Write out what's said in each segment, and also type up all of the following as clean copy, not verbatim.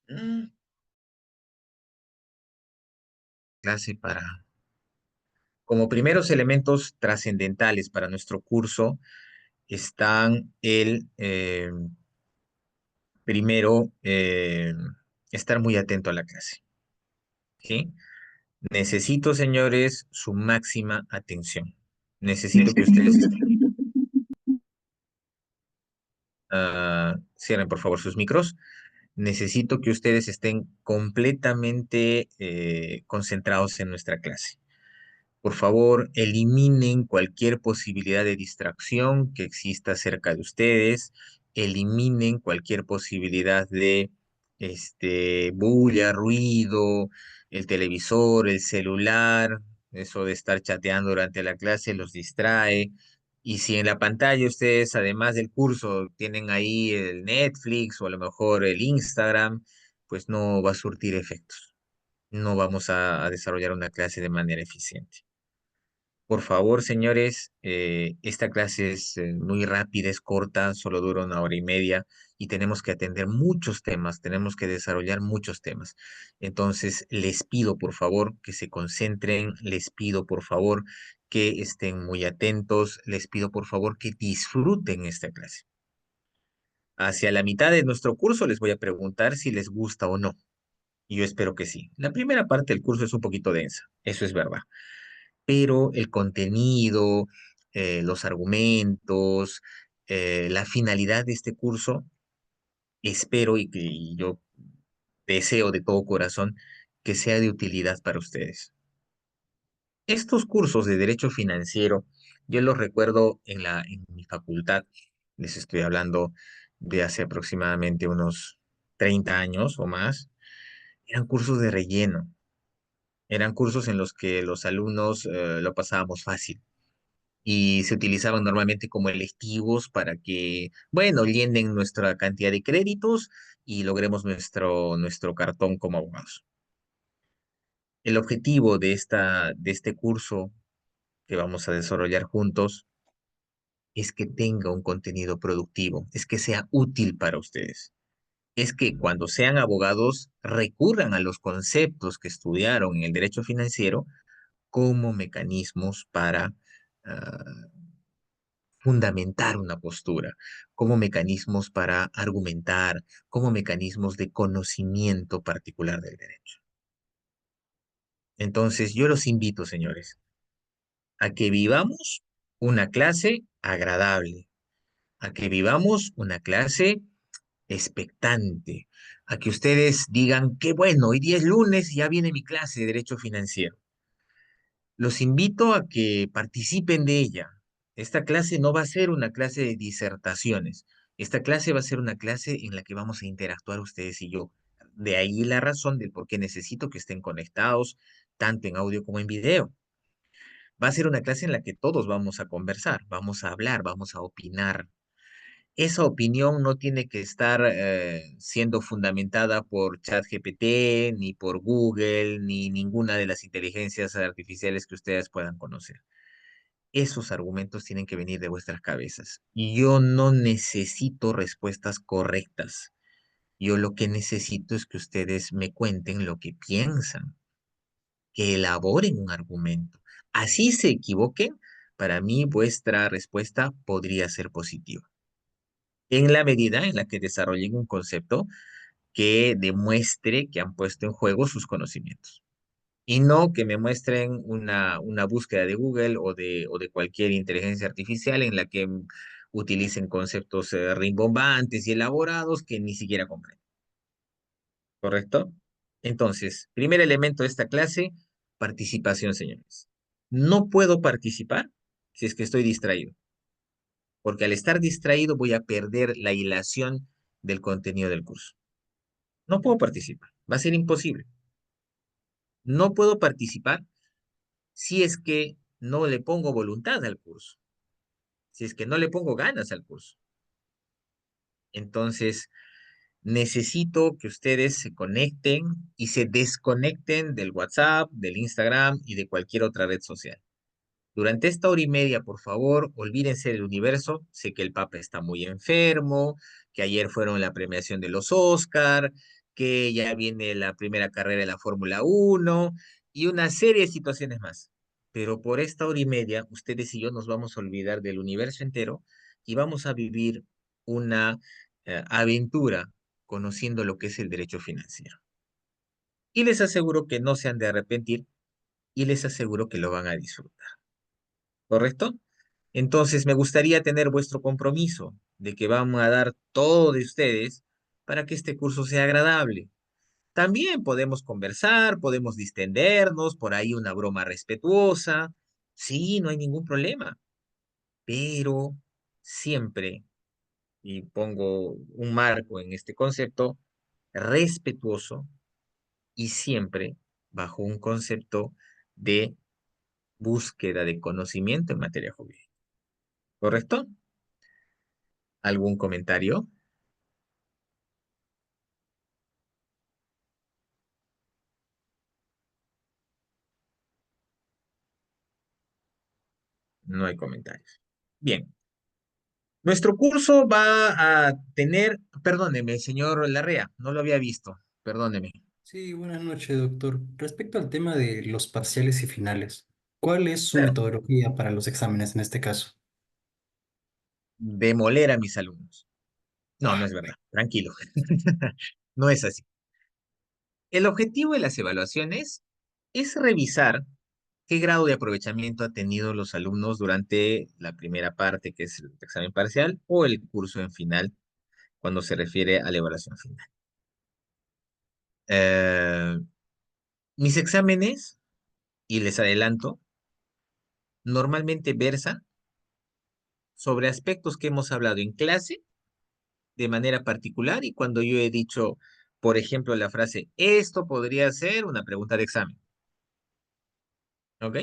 Mm, Clase para... Como primeros elementos trascendentales para nuestro curso están primero, estar muy atento a la clase, ¿sí? Necesito, señores, su máxima atención. Necesito que ustedes cierren, por favor, sus micros. Necesito que ustedes estén completamente concentrados en nuestra clase. Por favor, eliminen cualquier posibilidad de distracción que exista cerca de ustedes. Eliminen cualquier posibilidad de bulla, ruido, el televisor, el celular. Eso de estar chateando durante la clase los distrae. Y si en la pantalla ustedes, además del curso, tienen ahí el Netflix o a lo mejor el Instagram, pues no va a surtir efectos. No vamos a desarrollar una clase de manera eficiente. Por favor, señores, esta clase es muy rápida, es corta, solo dura 1 hora y media y tenemos que atender muchos temas, tenemos que desarrollar muchos temas. Entonces, les pido, por favor, que se concentren, les pido, por favor, que estén muy atentos, les pido, por favor, que disfruten esta clase. Hacia la mitad de nuestro curso les voy a preguntar si les gusta o no. Y yo espero que sí. La primera parte del curso es un poquito densa, eso es verdad, pero el contenido, los argumentos, la finalidad de este curso, espero y yo deseo de todo corazón que sea de utilidad para ustedes. Estos cursos de derecho financiero, yo los recuerdo en mi facultad, les estoy hablando de hace aproximadamente unos 30 años o más, eran cursos de relleno, eran cursos en los que los alumnos lo pasábamos fácil y se utilizaban normalmente como electivos para que, bueno, llenen nuestra cantidad de créditos y logremos nuestro cartón como abogados. El objetivo de este curso que vamos a desarrollar juntos es que tenga un contenido productivo, es que sea útil para ustedes. Es que cuando sean abogados recurran a los conceptos que estudiaron en el derecho financiero como mecanismos para ah, fundamentar una postura, como mecanismos para argumentar, como mecanismos de conocimiento particular del derecho. Entonces, yo los invito, señores, a que vivamos una clase agradable, a que vivamos una clase expectante, a que ustedes digan, qué bueno, hoy día es lunes y ya viene mi clase de derecho financiero. Los invito a que participen de ella. Esta clase no va a ser una clase de disertaciones. Esta clase va a ser una clase en la que vamos a interactuar ustedes y yo. De ahí la razón del por qué necesito que estén conectados, tanto en audio como en video. Va a ser una clase en la que todos vamos a conversar, vamos a hablar, vamos a opinar. Esa opinión no tiene que estar siendo fundamentada por ChatGPT, ni por Google, ni ninguna de las inteligencias artificiales que ustedes puedan conocer. Esos argumentos tienen que venir de vuestras cabezas. Y yo no necesito respuestas correctas. Yo lo que necesito es que ustedes me cuenten lo que piensan, que elaboren un argumento. Así se equivoquen, para mí vuestra respuesta podría ser positiva. En la medida en la que desarrollen un concepto que demuestre que han puesto en juego sus conocimientos. Y no que me muestren una búsqueda de Google o de cualquier inteligencia artificial en la que utilicen conceptos rimbombantes y elaborados que ni siquiera comprenden. ¿Correcto? Entonces, primer elemento de esta clase, participación, señores. No puedo participar si es que estoy distraído, porque al estar distraído voy a perder la hilación del contenido del curso. No puedo participar, va a ser imposible. No puedo participar si es que no le pongo voluntad al curso, si es que no le pongo ganas al curso. Entonces, necesito que ustedes se conecten y se desconecten del WhatsApp, del Instagram y de cualquier otra red social. Durante esta hora y media, por favor, olvídense del universo. Sé que el Papa está muy enfermo, que ayer fueron la premiación de los Oscar, que ya viene la primera carrera de la Fórmula 1 y una serie de situaciones más. Pero por esta hora y media, ustedes y yo nos vamos a olvidar del universo entero y vamos a vivir una aventura conociendo lo que es el derecho financiero. Y les aseguro que no se han de arrepentir y les aseguro que lo van a disfrutar. ¿Correcto? Entonces, me gustaría tener vuestro compromiso de que vamos a dar todo de ustedes para que este curso sea agradable. También podemos conversar, podemos distendernos, por ahí una broma respetuosa. Sí, no hay ningún problema, pero siempre, y pongo un marco en este concepto, respetuoso y siempre bajo un concepto de búsqueda de conocimiento en materia jurídica. ¿Correcto? ¿Algún comentario? No hay comentarios. Bien, nuestro curso va a tener, perdóneme, señor Larrea, no lo había visto, perdóneme, Sí, buenas noches, doctor. Respecto al tema de los parciales y finales, ¿cuál es su claro, metodología para los exámenes en este caso? demoler a mis alumnos. No, no es verdad, tranquilo. No es así. El objetivo de las evaluaciones es revisar qué grado de aprovechamiento ha tenido los alumnos durante la primera parte, que es el examen parcial, o el curso en final, cuando se refiere a la evaluación final. Eh, mis exámenes, y les adelanto, normalmente versan sobre aspectos que hemos hablado en clase de manera particular y cuando yo he dicho, por ejemplo, la frase, esto podría ser una pregunta de examen, ¿ok?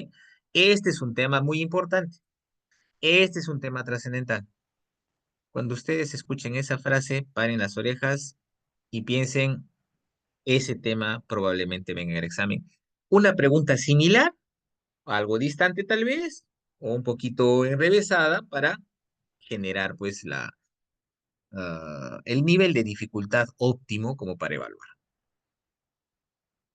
Este es un tema muy importante, este es un tema trascendental. Cuando ustedes escuchen esa frase, paren las orejas y piensen, ese tema probablemente venga en el examen. Una pregunta similar, algo distante tal vez, o un poquito enrevesada para generar pues el nivel de dificultad óptimo como para evaluar.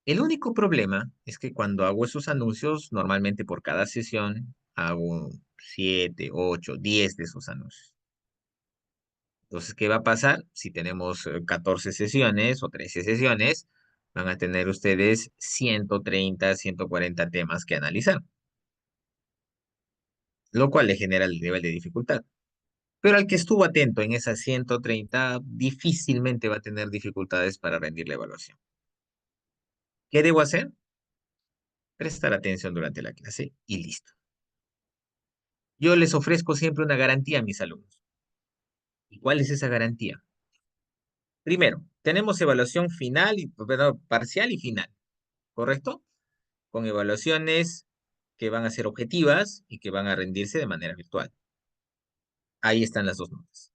El único problema es que cuando hago esos anuncios, normalmente por cada sesión hago 7, 8, 10 de esos anuncios. Entonces, ¿qué va a pasar? Si tenemos 14 sesiones o 13 sesiones, van a tener ustedes 130, 140 temas que analizar, lo cual le genera el nivel de dificultad. Pero al que estuvo atento en esas 130, difícilmente va a tener dificultades para rendir la evaluación. ¿Qué debo hacer? Prestar atención durante la clase y listo. Yo les ofrezco siempre una garantía a mis alumnos. ¿Y cuál es esa garantía? Primero, tenemos evaluación final, perdón, parcial y final, ¿correcto? Con evaluaciones que van a ser objetivas y que van a rendirse de manera virtual. Ahí están las dos notas.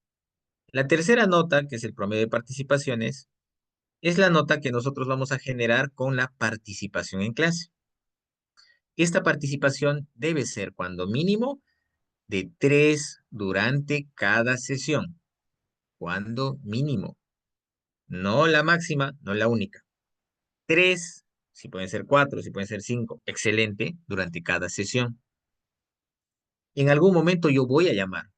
La tercera nota, que es el promedio de participaciones, es la nota que nosotros vamos a generar con la participación en clase. Esta participación debe ser cuando mínimo de 3 durante cada sesión. Cuando mínimo. No la máxima, no la única. 3, si pueden ser 4, si pueden ser 5. Excelente durante cada sesión. En algún momento yo voy a llamar.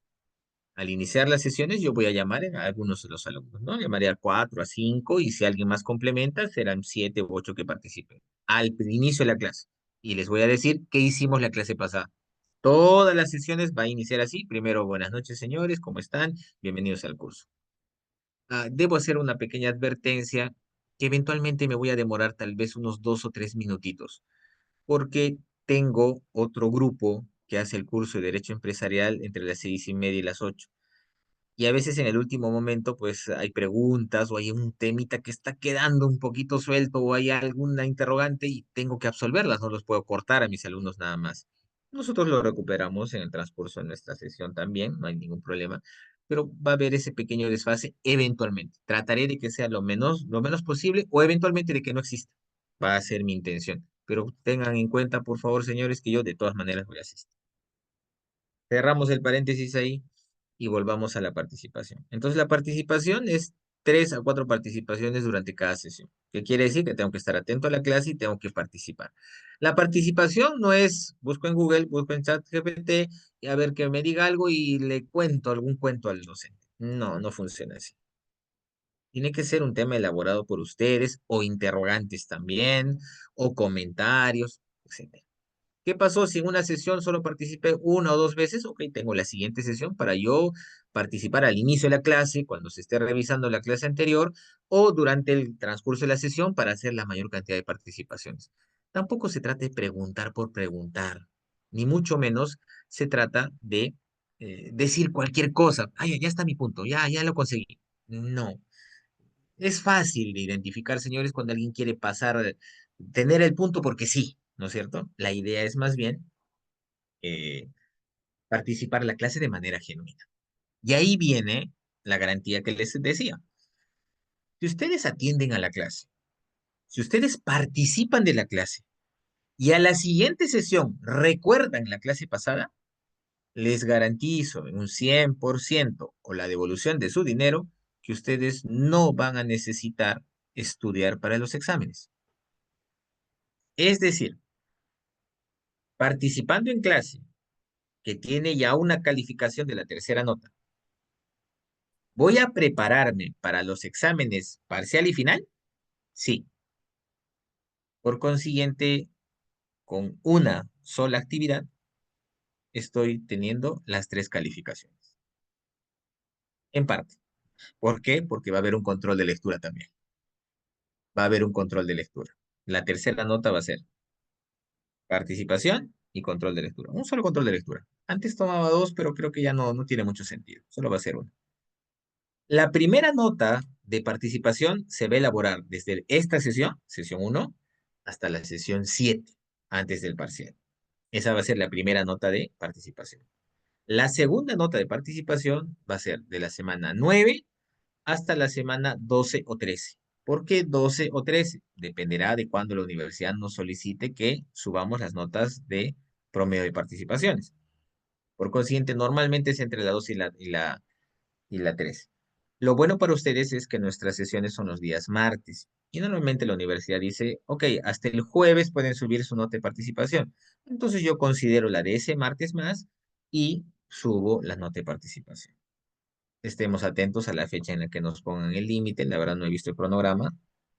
Al iniciar las sesiones, yo voy a llamar a algunos de los alumnos, ¿no? Llamaré a 4, a 5, y si alguien más complementa, serán 7 u 8 que participen al inicio de la clase. Y les voy a decir qué hicimos la clase pasada. Todas las sesiones va a iniciar así. Primero, buenas noches, señores, ¿cómo están? Bienvenidos al curso. Debo hacer una pequeña advertencia que eventualmente me voy a demorar tal vez unos 2 o 3 minutitos, porque tengo otro grupo que hace el curso de Derecho Empresarial entre las 6:30 y las 8. Y a veces en el último momento, pues hay preguntas o hay un temita que está quedando un poquito suelto o hay alguna interrogante y tengo que absolverlas, no los puedo cortar a mis alumnos nada más. Nosotros lo recuperamos en el transcurso de nuestra sesión también, no hay ningún problema, pero va a haber ese pequeño desfase eventualmente. Trataré de que sea lo menos posible o eventualmente de que no exista. Va a ser mi intención. Pero tengan en cuenta, por favor, señores, que yo de todas maneras voy a asistir. Cerramos el paréntesis ahí y volvamos a la participación. Entonces, la participación es 3 a 4 participaciones durante cada sesión. ¿Qué quiere decir? Que tengo que estar atento a la clase y tengo que participar. La participación no es, busco en Google, busco en ChatGPT y a ver que me diga algo y le cuento algún cuento al docente. No, no funciona así. Tiene que ser un tema elaborado por ustedes o interrogantes también o comentarios, etc. ¿Qué pasó si en una sesión solo participé una o dos veces? Ok, tengo la siguiente sesión para yo participar al inicio de la clase, cuando se esté revisando la clase anterior, o durante el transcurso de la sesión para hacer la mayor cantidad de participaciones. Tampoco se trata de preguntar por preguntar, ni mucho menos se trata de decir cualquier cosa. Ah, ya está mi punto, ya lo conseguí. No. Es fácil de identificar, señores, cuando alguien quiere pasar, tener el punto porque sí, ¿no es cierto? La idea es más bien eh, participar en la clase de manera genuina. Y ahí viene la garantía que les decía. Si ustedes atienden a la clase, si ustedes participan de la clase y a la siguiente sesión recuerdan la clase pasada, les garantizo en un 100% o la devolución de su dinero que ustedes no van a necesitar estudiar para los exámenes. Es decir, participando en clase que tiene ya una calificación de la tercera nota, ¿voy a prepararme para los exámenes parcial y final? Sí. Por consiguiente, con una sola actividad, estoy teniendo las tres calificaciones. En parte. ¿Por qué? Porque va a haber un control de lectura también. Va a haber un control de lectura. La tercera nota va a ser participación y control de lectura. Un solo control de lectura. Antes tomaba dos, pero creo que ya no tiene mucho sentido. Solo va a ser uno. La primera nota de participación se va a elaborar desde esta sesión, sesión uno, hasta la sesión 7, antes del parcial. Esa va a ser la primera nota de participación. La segunda nota de participación va a ser de la semana 9 hasta la semana 12 o 13. ¿Por qué 12 o 13? Dependerá de cuándo la universidad nos solicite que subamos las notas de promedio de participaciones. Por consiguiente, normalmente es entre la 12 y la 13. Lo bueno para ustedes es que nuestras sesiones son los días martes. Y normalmente la universidad dice, ok, hasta el jueves pueden subir su nota de participación. Entonces yo considero la de ese martes más y subo la nota de participación. Estemos atentos a la fecha en la que nos pongan el límite. La verdad no he visto el cronograma,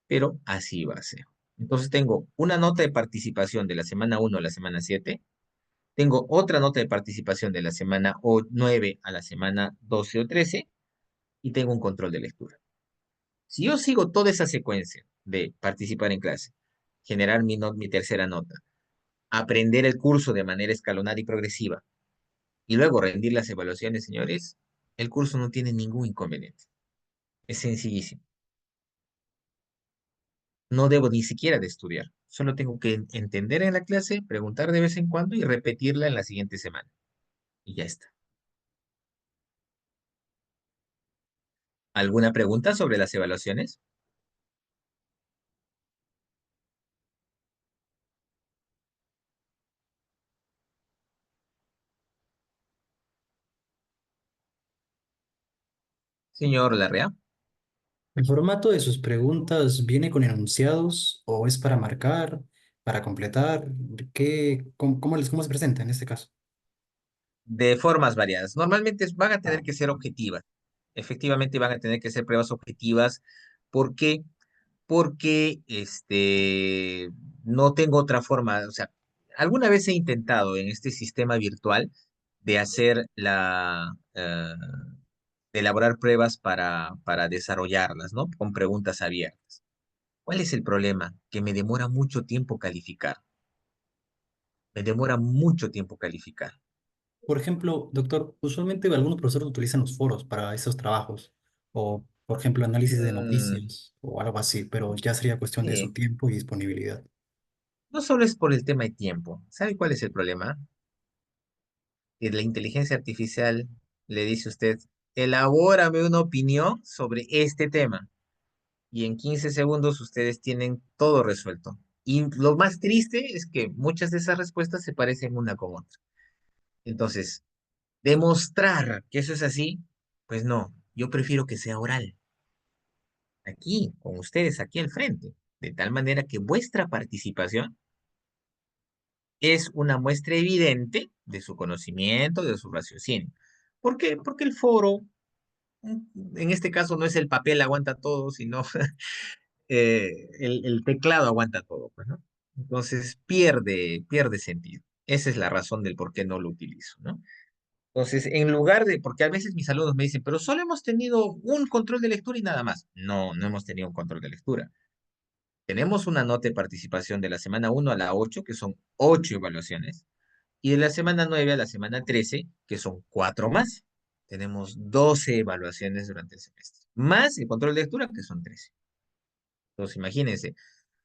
pero así va a ser. Entonces tengo una nota de participación de la semana 1 a la semana 7. Tengo otra nota de participación de la semana 9 a la semana 12 o 13 y tengo un control de lectura. Si yo sigo toda esa secuencia de participar en clase, generar mi tercera nota, aprender el curso de manera escalonada y progresiva, y luego rendir las evaluaciones, señores, el curso no tiene ningún inconveniente. Es sencillísimo. No debo ni siquiera de estudiar. Solo tengo que entender en la clase, preguntar de vez en cuando y repetirla en la siguiente semana. Y ya está. ¿Alguna pregunta sobre las evaluaciones? Señor Larrea. ¿El formato de sus preguntas viene con enunciados o es para marcar, para completar? ¿Cómo se presenta en este caso? De formas variadas. Normalmente van a tener que ser objetivas. Efectivamente van a tener que ser pruebas objetivas. ¿Por qué? Porque no tengo otra forma. O sea, alguna vez he intentado en este sistema virtual de hacer de elaborar pruebas para desarrollarlas, ¿no? Con preguntas abiertas. ¿Cuál es el problema? Que me demora mucho tiempo calificar. Me demora mucho tiempo calificar. Por ejemplo, doctor, usualmente algunos profesores utilizan los foros para esos trabajos o, por ejemplo, análisis de Mm, noticias o algo así, pero ya sería cuestión de su sí. tiempo y disponibilidad. No solo es por el tema de tiempo. ¿Sabe cuál es el problema? Que la inteligencia artificial le dice a usted, elabórame una opinión sobre este tema. Y en 15 segundos ustedes tienen todo resuelto. Y lo más triste es que muchas de esas respuestas se parecen una con otra. Entonces, demostrar que eso es así, pues no, yo prefiero que sea oral. aquí, con ustedes aquí al frente, de tal manera que vuestra participación es una muestra evidente de su conocimiento, de su raciocinio. ¿Por qué? Porque el foro, en este caso no es el papel aguanta todo, sino el teclado aguanta todo, pues, ¿no? Entonces pierde sentido. Esa es la razón del por qué no lo utilizo, ¿no? Entonces, en lugar de, porque a veces mis alumnos me dicen, pero solo hemos tenido un control de lectura y nada más. No, no hemos tenido un control de lectura. Tenemos una nota de participación de la semana 1 a la 8 que son 8 evaluaciones, y de la semana 9 a la semana 13 que son 4 más. Tenemos 12 evaluaciones durante el semestre, más el control de lectura, que son 13. Entonces, imagínense,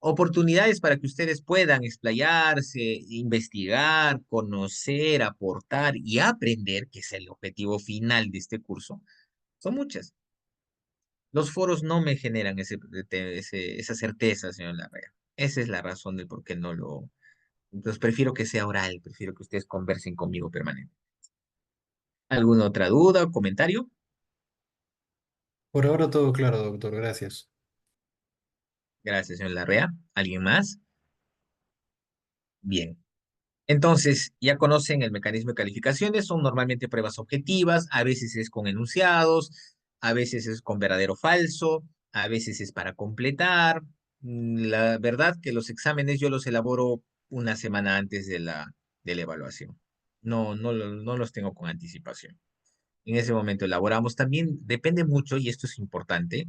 oportunidades para que ustedes puedan explayarse, investigar, conocer, aportar y aprender, que es el objetivo final de este curso, son muchas. Los foros no me generan esa certeza, señor Larrea. Esa es la razón del por qué no lo... Entonces prefiero que sea oral, prefiero que ustedes conversen conmigo permanente. ¿Alguna otra duda o comentario? Por ahora todo claro, doctor, gracias. Gracias, señor Larrea. ¿Alguien más? Bien. Entonces, ya conocen el mecanismo de calificaciones, son normalmente pruebas objetivas, a veces es con enunciados, a veces es con verdadero o falso, a veces es para completar. La verdad que los exámenes yo los elaboro una semana antes de la evaluación. No los tengo con anticipación. En ese momento elaboramos. También depende mucho, y esto es importante,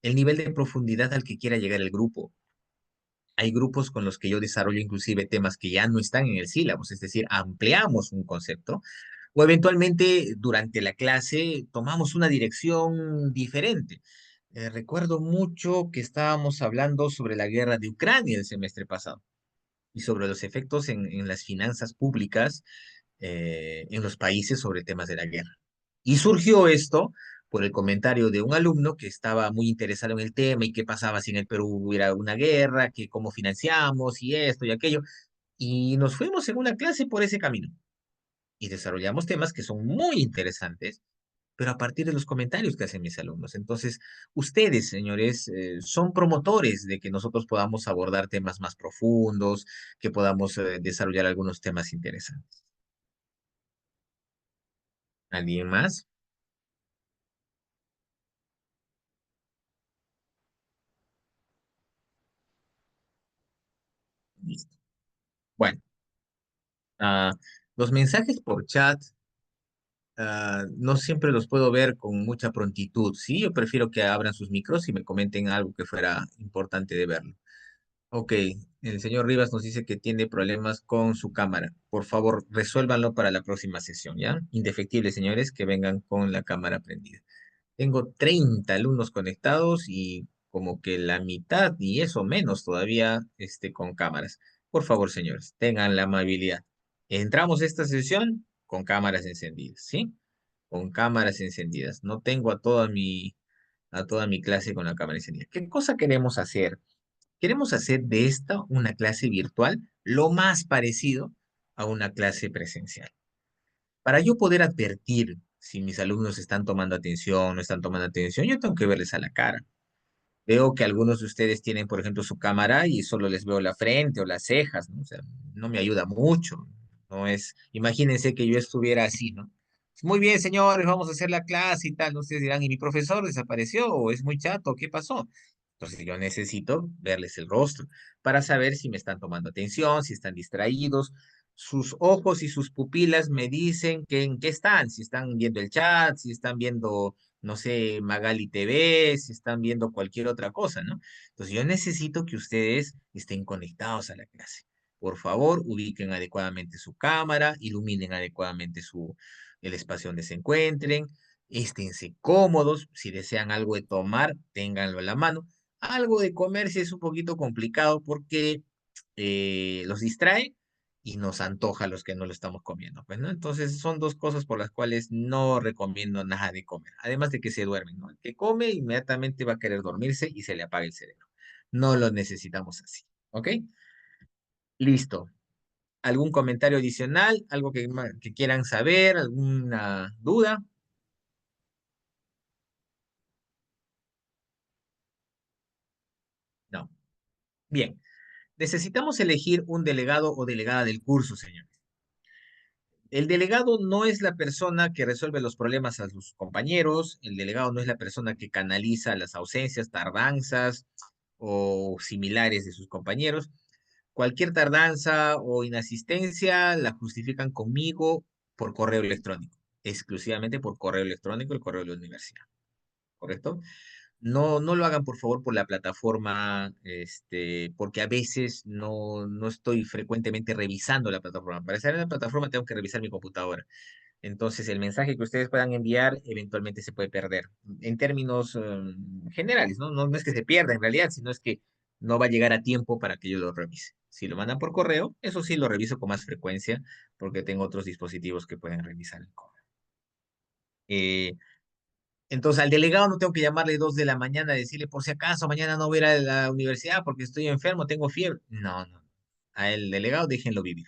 el nivel de profundidad al que quiera llegar el grupo. Hay grupos con los que yo desarrollo inclusive temas que ya no están en el sílabus, es decir, ampliamos un concepto o eventualmente durante la clase tomamos una dirección diferente. Recuerdo mucho que estábamos hablando sobre la guerra de Ucrania el semestre pasado y sobre los efectos en las finanzas públicas en los países sobre temas de la guerra. Y surgió esto por el comentario de un alumno que estaba muy interesado en el tema y qué pasaba si en el Perú hubiera una guerra, que cómo financiamos y esto y aquello. Y nos fuimos en una clase por ese camino y desarrollamos temas que son muy interesantes, pero a partir de los comentarios que hacen mis alumnos. Entonces, ustedes, señores, son promotores de que nosotros podamos abordar temas más profundos, que podamos desarrollar algunos temas interesantes. ¿Alguien más? Listo. Bueno, ah, los mensajes por chat no siempre los puedo ver con mucha prontitud, ¿sí? Yo prefiero que abran sus micros y me comenten algo que fuera importante de verlo. Ok, el señor Rivas nos dice que tiene problemas con su cámara. Por favor, resuélvanlo para la próxima sesión, ¿ya? Indefectible, señores, que vengan con la cámara prendida. Tengo 30 alumnos conectados y como que la mitad y eso menos todavía con cámaras. Por favor, señores, tengan la amabilidad. Entramos a esta sesión con cámaras encendidas, ¿sí? Con cámaras encendidas. No tengo a toda mi clase con la cámara encendida. ¿Qué cosa queremos hacer? Queremos hacer de esta una clase virtual lo más parecido a una clase presencial. Para yo poder advertir si mis alumnos están tomando atención o no están tomando atención, yo tengo que verles a la cara. Veo que algunos de ustedes tienen, por ejemplo, su cámara y solo les veo la frente o las cejas, ¿no? O sea, no me ayuda mucho. No es, imagínense que yo estuviera así, ¿no? Muy bien, señores, vamos a hacer la clase y tal. ¿No? Ustedes dirán, ¿y mi profesor desapareció o es muy chato? ¿Qué pasó? Entonces yo necesito verles el rostro para saber si me están tomando atención, si están distraídos. Sus ojos y sus pupilas me dicen que en qué están, si están viendo el chat, si están viendo no sé, Magali TV, si están viendo cualquier otra cosa, ¿no? Entonces yo necesito que ustedes estén conectados a la clase. Por favor, ubiquen adecuadamente su cámara, iluminen adecuadamente el espacio donde se encuentren, esténse cómodos, si desean algo de tomar, ténganlo en la mano. Algo de comer sí es un poquito complicado porque los distrae y nos antoja a los que no lo estamos comiendo, pues, ¿no? Entonces son dos cosas por las cuales no recomiendo nada de comer, además de que se duermen, ¿no? El que come inmediatamente va a querer dormirse y se le apaga el cerebro. No lo necesitamos así, ¿ok? Listo. ¿Algún comentario adicional? ¿Algo que quieran saber? ¿Alguna duda? Bien, necesitamos elegir un delegado o delegada del curso, señores. El delegado no es la persona que resuelve los problemas a sus compañeros, el delegado no es la persona que canaliza las ausencias, tardanzas o similares de sus compañeros. Cualquier tardanza o inasistencia la justifican conmigo por correo electrónico, exclusivamente por correo electrónico, el correo de la universidad, ¿correcto? No, no lo hagan por favor por la plataforma, porque a veces no estoy frecuentemente revisando la plataforma. Para estar en la plataforma tengo que revisar mi computadora. Entonces, el mensaje que ustedes puedan enviar eventualmente se puede perder. En términos generales, ¿no? No es que se pierda en realidad, sino es que no va a llegar a tiempo para que yo lo revise. Si lo mandan por correo, eso sí lo reviso con más frecuencia porque tengo otros dispositivos que pueden revisar el correo. Eh, entonces, al delegado no tengo que llamarle 2 de la mañana, decirle por si acaso mañana no voy a ir a la universidad porque estoy enfermo, tengo fiebre. No, no. A el delegado déjenlo vivir.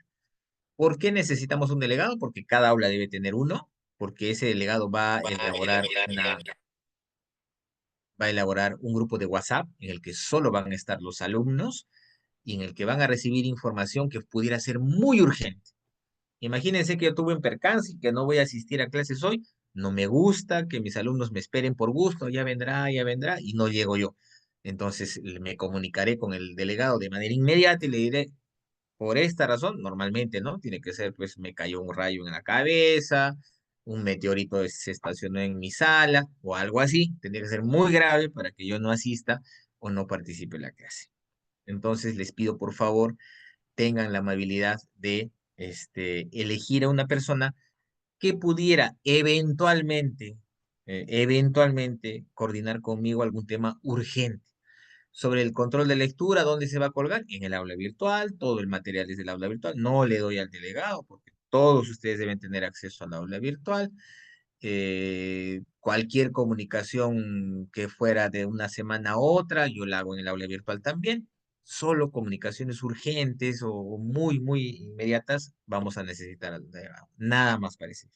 ¿Por qué necesitamos un delegado? Porque cada aula debe tener uno, porque ese delegado va a elaborar un grupo de WhatsApp en el que solo van a estar los alumnos y en el que van a recibir información que pudiera ser muy urgente. Imagínense que yo tuve un percance y que no voy a asistir a clases hoy. No me gusta que mis alumnos me esperen por gusto, ya vendrá, y no llego yo. Entonces me comunicaré con el delegado de manera inmediata y le diré, por esta razón, normalmente, ¿no? Tiene que ser, pues, me cayó un rayo en la cabeza, un meteorito se estacionó en mi sala o algo así. Tendría que ser muy grave para que yo no asista o no participe en la clase. Entonces, les pido, por favor, tengan la amabilidad de elegir a una persona que pudiera eventualmente coordinar conmigo algún tema urgente sobre el control de lectura, ¿dónde se va a colgar? En el aula virtual, todo el material es del aula virtual. No le doy al delegado porque todos ustedes deben tener acceso al aula virtual. Cualquier comunicación que fuera de una semana a otra, yo la hago en el aula virtual también. Solo comunicaciones urgentes o muy inmediatas vamos a necesitar al delegado. Nada más parece.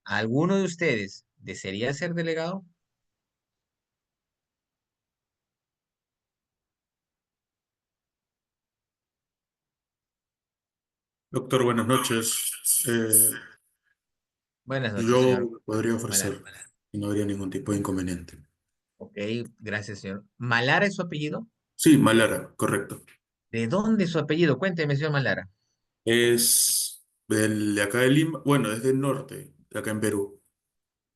¿Alguno de ustedes desearía ser delegado? Doctor, buenas noches. Buenas noches, Yo señor me podría Malara. ofrecer y no habría ningún tipo de inconveniente. Ok, gracias, señor. ¿Malara es su apellido? Sí, Malara, correcto. ¿De dónde es su apellido? Cuénteme, señor Malara. De acá de Lima, bueno, es del norte, de acá en Perú.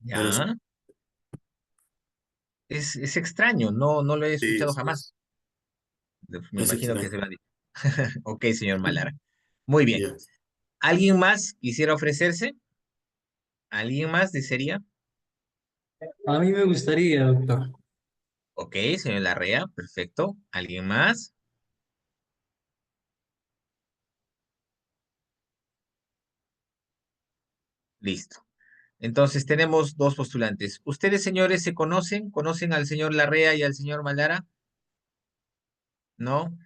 Pero sí, Ya, es extraño, no lo he escuchado sí, jamás. Me es imagino que extraño. se lo han dicho. Ok, señor Malara. Muy bien. Ya. ¿Alguien más quisiera ofrecerse? ¿Alguien más desearía? A mí me gustaría, doctor. Ok, señor Larrea, perfecto. ¿Alguien más? Listo. Entonces tenemos dos postulantes. ¿Ustedes, señores, se conocen? ¿Conocen al señor Larrea y al señor Malara? ¿No?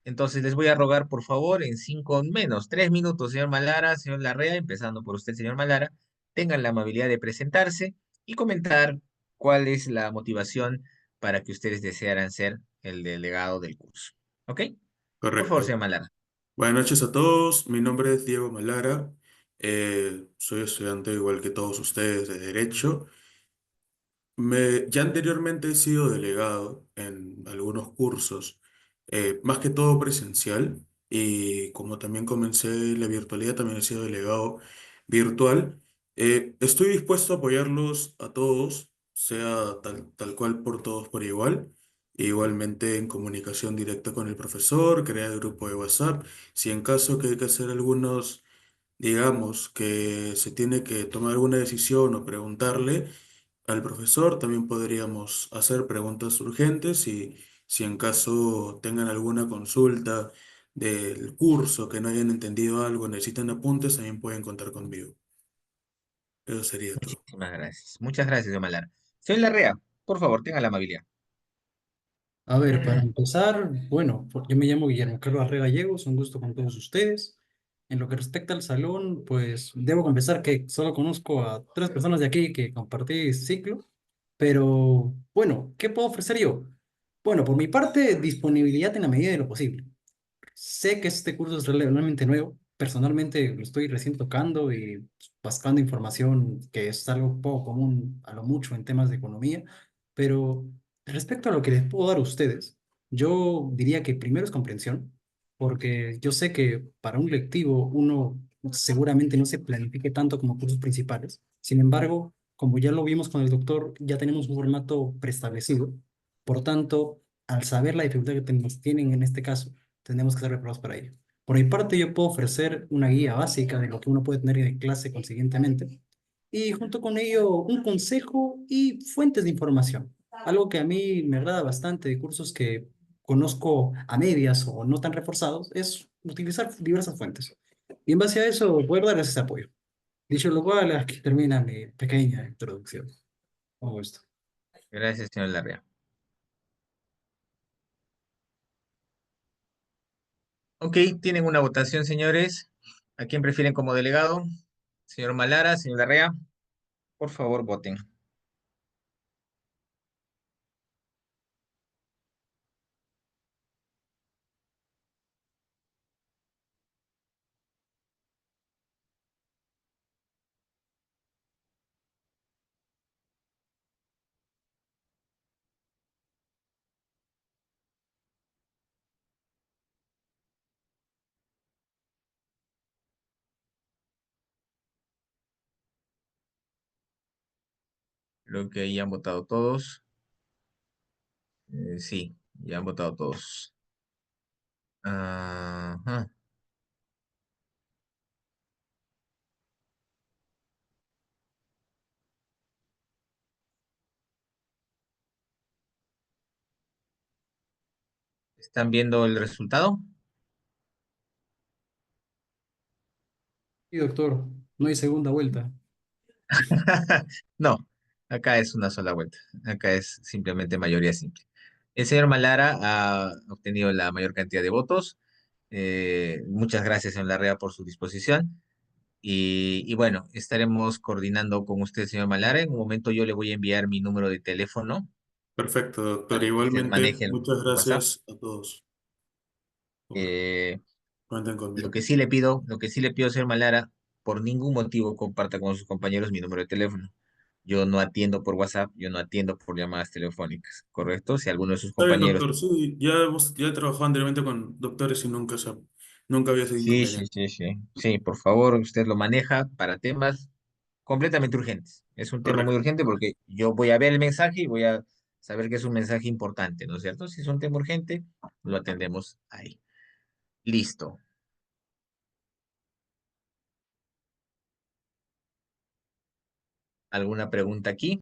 Entonces les voy a rogar, por favor, en 3 minutos, señor Malara, señor Larrea, empezando por usted, señor Malara, tengan la amabilidad de presentarse y comentar cuál es la motivación para que ustedes desearan ser el delegado del curso. ¿Ok? Por favor, Correcto. señor Malara. Buenas noches a todos. Mi nombre es Diego Malara. Soy estudiante igual que todos ustedes de Derecho. Ya anteriormente he sido delegado en algunos cursos, más que todo presencial, y como también comencé la virtualidad, también he sido delegado virtual. Estoy dispuesto a apoyarlos a todos, sea tal cual por todos por igual, e igualmente en comunicación directa con el profesor, crear grupo de WhatsApp, si en caso que hay que hacer algunos, digamos, que se tiene que tomar alguna decisión o preguntarle al profesor, también podríamos hacer preguntas urgentes y si en caso tengan alguna consulta del curso que no hayan entendido algo, necesitan apuntes, también pueden contar conmigo. Eso sería todo. Muchísimas gracias. Muchas gracias, señor Malara. Señor Larrea, por favor, tenga la amabilidad. A ver, para empezar, bueno, yo me llamo Guillermo Carlos Arrega Gallegos, un gusto con todos ustedes. En lo que respecta al salón, pues debo confesar que solo conozco a tres personas de aquí que compartí ciclo, pero bueno, ¿qué puedo ofrecer yo? Bueno, por mi parte, disponibilidad en la medida de lo posible. Sé que este curso es relativamente nuevo. Personalmente lo estoy recién tocando y buscando información que es algo poco común a lo mucho en temas de economía. Pero respecto a lo que les puedo dar a ustedes, yo diría que primero es comprensión, porque yo sé que para un lectivo uno seguramente no se planifique tanto como cursos principales. Sin embargo, como ya lo vimos con el doctor, ya tenemos un formato preestablecido. Por tanto, al saber la dificultad que nos tienen en este caso, tenemos que estar preparados para ello. Por mi parte, yo puedo ofrecer una guía básica de lo que uno puede tener en clase consiguientemente y junto con ello un consejo y fuentes de información. Algo que a mí me agrada bastante de cursos que conozco a medias o no tan reforzados es utilizar diversas fuentes. Y en base a eso, poder darles ese apoyo. Dicho lo cual, aquí termina mi pequeña introducción. Con gusto. Gracias, señor Larrea. Ok, tienen una votación, señores. ¿A quién prefieren como delegado? Señor Malara, señor Larrea, por favor, voten. Creo que ya han votado todos. Sí, ya han votado todos. Ajá. ¿Están viendo el resultado? Y doctor, no hay segunda vuelta. No, acá es una sola vuelta. Acá es simplemente mayoría simple. El señor Malara ha obtenido la mayor cantidad de votos. Muchas gracias, señor Larrea, por su disposición. Y bueno, estaremos coordinando con usted, señor Malara. En un momento yo le voy a enviar mi número de teléfono Perfecto, doctor. para que usted Igualmente, maneje muchas el WhatsApp. gracias a todos por Eh, cuenten lo conmigo. que sí le pido, señor Malara, por ningún motivo comparta con sus compañeros mi número de teléfono. Yo no atiendo por WhatsApp, yo no atiendo por llamadas telefónicas, ¿correcto? Si alguno de sus Está bien, compañeros... doctor. Sí, ya he trabajado anteriormente con doctores y nunca había sido Sí, sí, inconveniente. sí, sí. Sí, por favor, usted lo maneja para temas completamente urgentes. Es un tema muy Correcto. urgente porque yo voy a ver el mensaje y voy a saber que es un mensaje importante, ¿no es cierto? Si es un tema urgente, lo atendemos ahí. Listo. ¿Alguna pregunta aquí?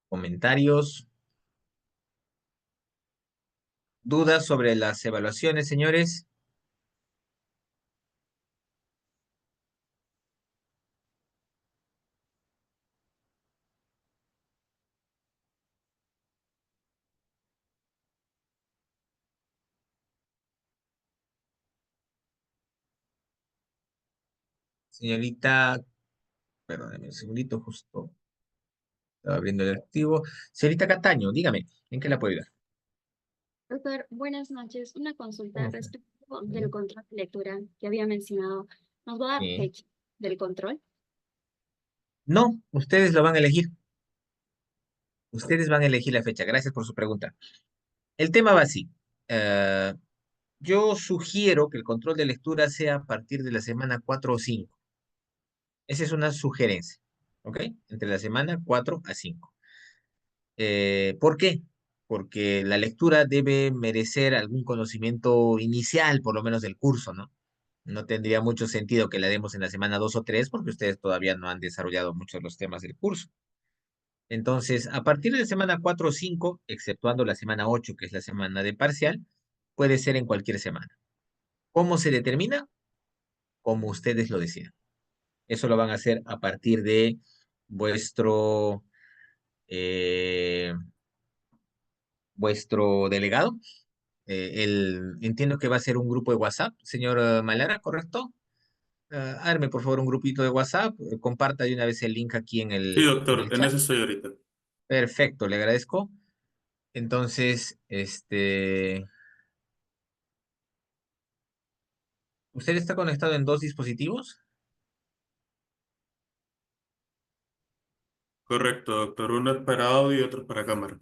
¿Comentarios? ¿Dudas sobre las evaluaciones, señores? Señorita, perdóneme un segundito, justo estaba abriendo el archivo. Señorita Cataño, dígame, ¿en qué la puedo ayudar? Doctor, buenas noches. Una consulta ¿Cómo está? respecto del Sí. control de lectura que había mencionado. ¿Nos va a dar Sí. fecha del control? No, ustedes lo van a elegir. Ustedes van a elegir la fecha. Gracias por su pregunta. El tema va así. Eh, yo sugiero que el control de lectura sea a partir de la semana 4 o 5. Esa es una sugerencia, ¿ok? Entre la semana 4 a 5. ¿Por qué? Porque la lectura debe merecer algún conocimiento inicial, por lo menos del curso, ¿no? No tendría mucho sentido que la demos en la semana 2 o 3 porque ustedes todavía no han desarrollado muchos de los temas del curso. Entonces, a partir de la semana 4 o 5, exceptuando la semana 8, que es la semana de parcial, puede ser en cualquier semana. ¿Cómo se determina? Como ustedes lo decidan. Eso lo van a hacer a partir de vuestro, eh, vuestro delegado. Entiendo que va a ser un grupo de WhatsApp, señor Malara, ¿correcto? Arme por favor un grupito de WhatsApp, comparta de una vez el link aquí Sí, en doctor, el en chat. eso estoy ahorita. Perfecto, le agradezco. Entonces, ¿usted está conectado en dos dispositivos? Correcto, doctor. Uno es para audio y otro es para cámara.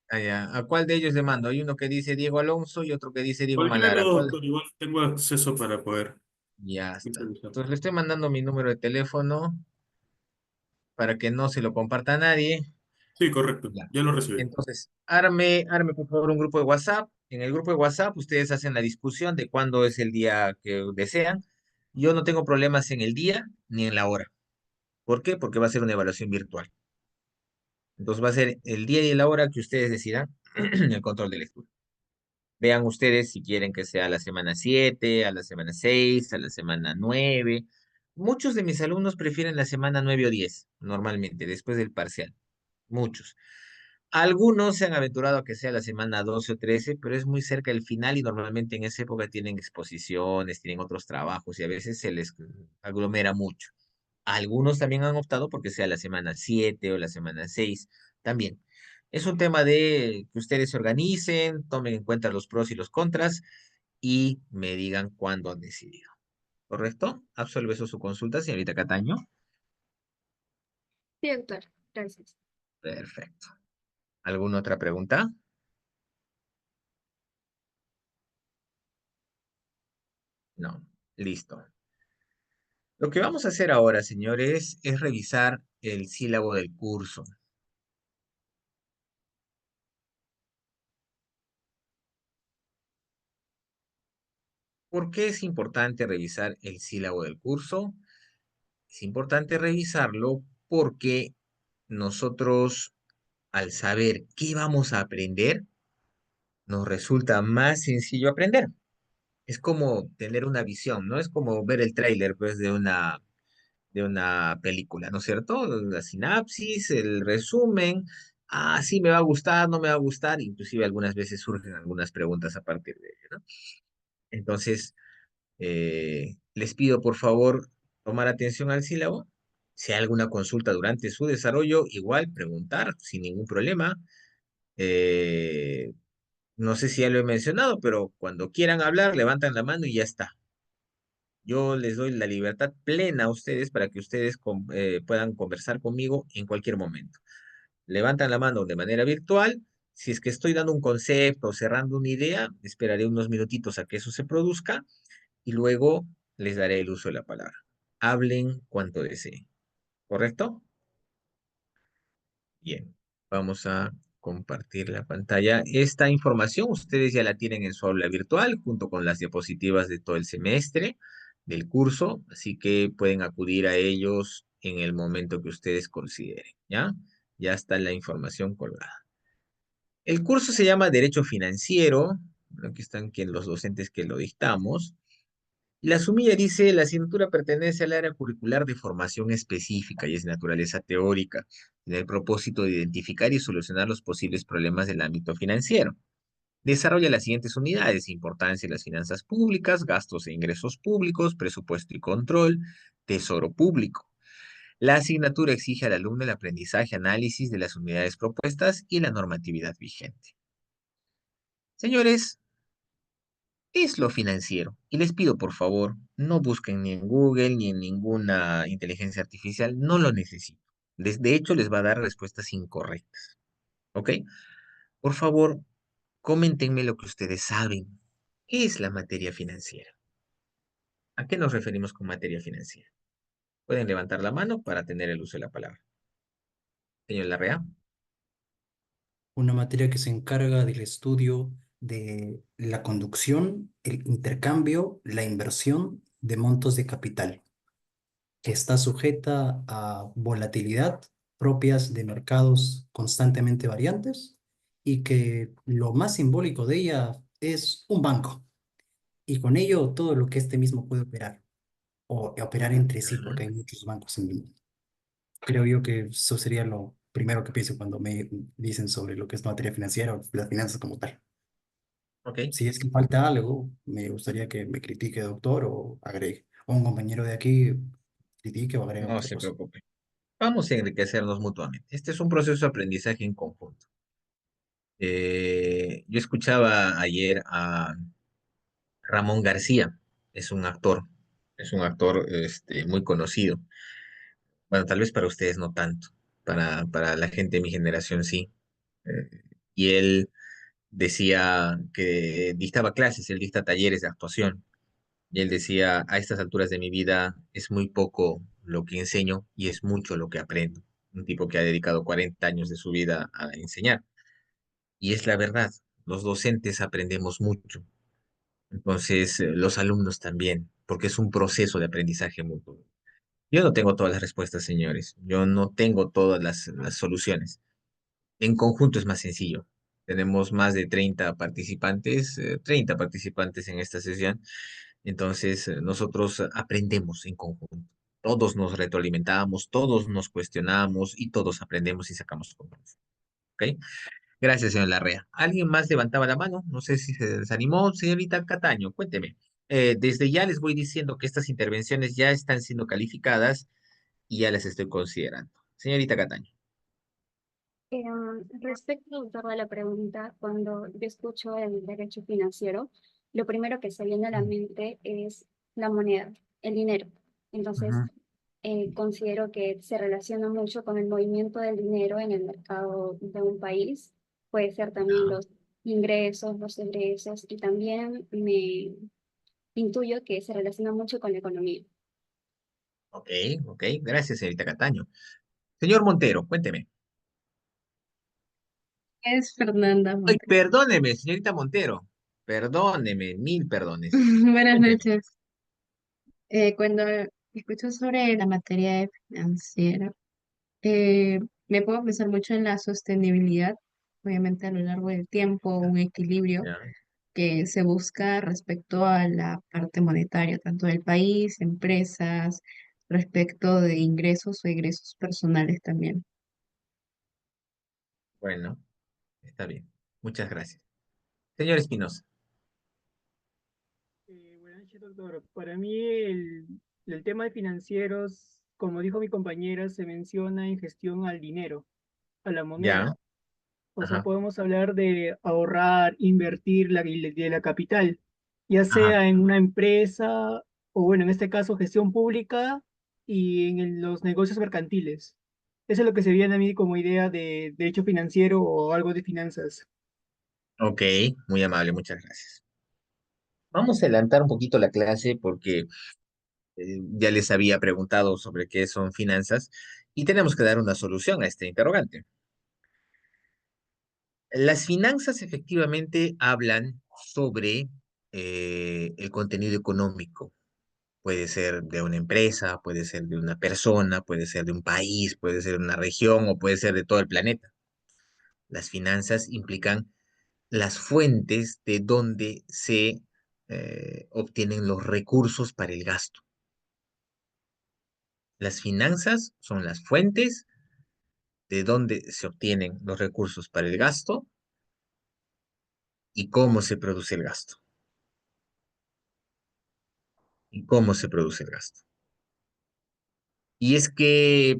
Ah, ya. ¿A cuál de ellos le mando? Hay uno que dice Diego Alonso y otro que dice Diego Cualquiera, Malara. ¿Cuál? doctor. Igual tengo acceso para poder Ya está. visualizar. Entonces le estoy mandando mi número de teléfono para que no se lo comparta a nadie. Sí, correcto. Ya. Ya lo recibí. Entonces, arme por favor un grupo de WhatsApp. En el grupo de WhatsApp ustedes hacen la discusión de cuándo es el día que desean. Yo no tengo problemas en el día ni en la hora. ¿Por qué? Porque va a ser una evaluación virtual. Entonces va a ser el día y la hora que ustedes decidan el control de lectura. Vean ustedes si quieren que sea a la semana 7, a la semana 6, a la semana 9. Muchos de mis alumnos prefieren la semana 9 o 10, normalmente, después del parcial. Muchos. Algunos se han aventurado a que sea la semana 12 o 13, pero es muy cerca del final y normalmente en esa época tienen exposiciones, tienen otros trabajos y a veces se les aglomera mucho. Algunos también han optado porque sea la semana 7 o la semana 6 también. Es un tema de que ustedes se organicen, tomen en cuenta los pros y los contras y me digan cuándo han decidido. ¿Correcto? Absolve eso su consulta, señorita Cataño. Sí, doctor. Gracias. Perfecto. ¿Alguna otra pregunta? No. Listo. Lo que vamos a hacer ahora, señores, es revisar el sílabo del curso. ¿Por qué es importante revisar el sílabo del curso? Es importante revisarlo porque nosotros, al saber qué vamos a aprender, nos resulta más sencillo aprender. Es como tener una visión, ¿no? Es como ver el tráiler, pues, de una película, ¿no es cierto? La sinapsis, el resumen, ah, sí me va a gustar, no me va a gustar, inclusive algunas veces surgen algunas preguntas a partir de ello, ¿no? Entonces, les pido por favor tomar atención al sílabo. Si hay alguna consulta durante su desarrollo, igual preguntar sin ningún problema. Eh, no sé si ya lo he mencionado, pero cuando quieran hablar, levantan la mano y ya está. Yo les doy la libertad plena a ustedes para que ustedes puedan conversar conmigo en cualquier momento. Levantan la mano de manera virtual. Si es que estoy dando un concepto o cerrando una idea, esperaré unos minutitos a que eso se produzca y luego les daré el uso de la palabra. Hablen cuanto deseen. ¿Correcto? Bien, vamos a compartir la pantalla. Esta información ustedes ya la tienen en su aula virtual junto con las diapositivas de todo el semestre del curso, así que pueden acudir a ellos en el momento que ustedes consideren, ¿ya? Ya está la información colgada. El curso se llama Derecho Financiero, aquí están los docentes que lo dictamos. La sumilla dice, la asignatura pertenece al área curricular de formación específica y es de naturaleza teórica, en el propósito de identificar y solucionar los posibles problemas del ámbito financiero. Desarrolla las siguientes unidades: importancia de las finanzas públicas, gastos e ingresos públicos, presupuesto y control, tesoro público. La asignatura exige al alumno el aprendizaje, análisis de las unidades propuestas y la normatividad vigente. Señores, es lo financiero. Y les pido, por favor, no busquen ni en Google ni en ninguna inteligencia artificial, no lo necesito. De hecho, les va a dar respuestas incorrectas. ¿Ok? Por favor, coméntenme lo que ustedes saben. ¿Qué es la materia financiera? ¿A qué nos referimos con materia financiera? Pueden levantar la mano para tener el uso de la palabra. Señor Larrea. Una materia que se encarga del estudio de la conducción, el intercambio, la inversión de montos de capital, que está sujeta a volatilidad propias de mercados constantemente variantes y que lo más simbólico de ella es un banco y con ello todo lo que este mismo puede operar o operar entre sí porque hay muchos bancos en el mundo. Creo yo que eso sería lo primero que pienso cuando me dicen sobre lo que es materia financiera o las finanzas como tal. Ok. Si es que falta algo, me gustaría que me critique, doctor, o agregue. un compañero de aquí critique o agregue No otra se cosa. preocupe. Vamos a enriquecernos mutuamente. Este es un proceso de aprendizaje en conjunto. Yo escuchaba ayer a Ramón García, es un actor muy conocido. Bueno, tal vez para ustedes no tanto, para la gente de mi generación sí. Eh, y él decía que dictaba clases, él dicta talleres de actuación. Y él decía, a estas alturas de mi vida es muy poco lo que enseño y es mucho lo que aprendo. Un tipo que ha dedicado 40 años de su vida a enseñar. Y es la verdad, los docentes aprendemos mucho. Entonces, los alumnos también, porque es un proceso de aprendizaje mutuo. Yo no tengo todas las respuestas, señores. Yo no tengo todas las soluciones. En conjunto es más sencillo. Tenemos más de 30 participantes en esta sesión. Entonces, nosotros aprendemos en conjunto. Todos nos retroalimentamos, todos nos cuestionamos y todos aprendemos y sacamos conclusiones. ¿Ok? Gracias, señor Larrea. ¿Alguien más levantaba la mano? No sé si se desanimó. Señorita Cataño, cuénteme. Desde ya les voy diciendo que estas intervenciones ya están siendo calificadas y ya las estoy considerando. Señorita Cataño. Respecto, doctor, a la pregunta, cuando yo escucho el derecho financiero, lo primero que se viene a la mente es la moneda, el dinero. Entonces, Ujú. considero que se relaciona mucho con el movimiento del dinero en el mercado de un país. Puede ser también Ya. los ingresos, los egresos, y también me intuyo que se relaciona mucho con la economía. Ok, ok. Gracias, señorita Cataño. Señor Montero, cuénteme. Es Fernanda Ay, Montes. perdóneme, señorita Montero. Perdóneme, mil perdones. Buenas Cuénteme. noches. Cuando escucho sobre la materia financiera, eh, me puedo pensar mucho en la sostenibilidad, obviamente a lo largo del tiempo, un equilibrio Ya. que se busca respecto a la parte monetaria, tanto del país, empresas, respecto de ingresos o egresos personales también. Bueno, está bien. Muchas gracias. Señor Espinosa. Buenas noches, doctor. Para mí el tema de financieros, como dijo mi compañera, se menciona en gestión al dinero, a la moneda. Ya. O sea, Ajá. podemos hablar de ahorrar, invertir de la capital, ya Ajá. sea en una empresa o, bueno, en este caso, gestión pública y en los negocios mercantiles. Eso es lo que se viene a mí como idea de derecho financiero o algo de finanzas. Ok, muy amable, muchas gracias. Vamos a adelantar un poquito la clase porque ya les había preguntado sobre qué son finanzas y tenemos que dar una solución a este interrogante. Las finanzas efectivamente hablan sobre el contenido económico. Puede ser de una empresa, puede ser de una persona, puede ser de un país, puede ser de una región o puede ser de todo el planeta. Las finanzas implican las fuentes de donde se obtienen los recursos para el gasto. Las finanzas son las fuentes de donde se obtienen los recursos para el gasto y cómo se produce el gasto. Y cómo se produce el gasto. Y es que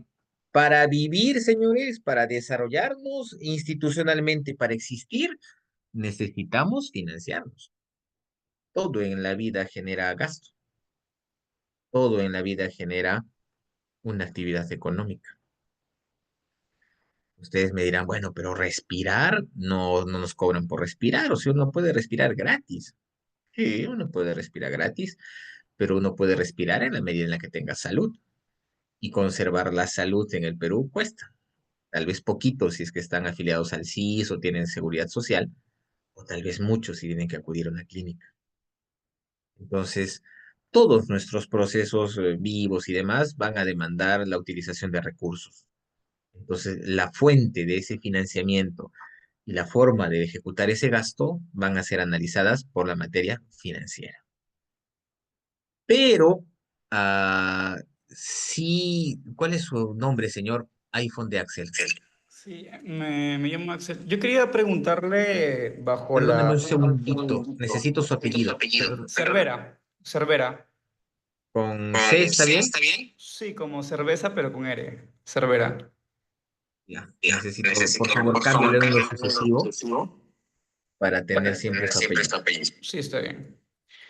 para vivir, señores, para desarrollarnos institucionalmente, para existir, necesitamos financiarnos. Todo en la vida genera gasto. Todo en la vida genera una actividad económica. Ustedes me dirán, bueno, pero respirar no nos cobran por respirar, o sea, uno puede respirar gratis. Sí, uno puede respirar gratis, pero uno puede respirar en la medida en la que tenga salud. Y conservar la salud en el Perú cuesta. Tal vez poquito si es que están afiliados al CIS o tienen seguridad social, o tal vez muchos si tienen que acudir a una clínica. Entonces, todos nuestros procesos vivos y demás van a demandar la utilización de recursos. Entonces, la fuente de ese financiamiento y la forma de ejecutar ese gasto van a ser analizadas por la materia financiera. Pero, sí, ¿cuál es su nombre, señor? iPhone de Axel. Sí, me llamo Axel. Yo quería preguntarle bajo Perdóneme la... un segundito, necesito su apellido. Cervera, Cervera. ¿Con C está bien? Sí, como cerveza, pero con R. Cervera. Ya, necesito, por favor, cámbiale un lo sucesivo para tener siempre su apellido. Sí, está bien.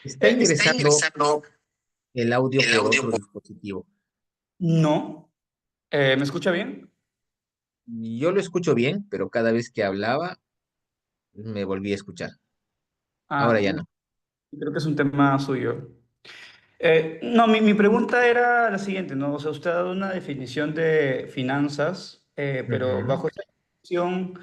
Está ingresando el audio por otro dispositivo. No. ¿Me escucha bien? Yo lo escucho bien, pero cada vez que hablaba me volví a escuchar. Ahora Ah, ya no. creo que es un tema suyo. No, mi pregunta era la siguiente, ¿no? O sea, usted ha dado una definición de finanzas, pero Ujú. bajo esa definición,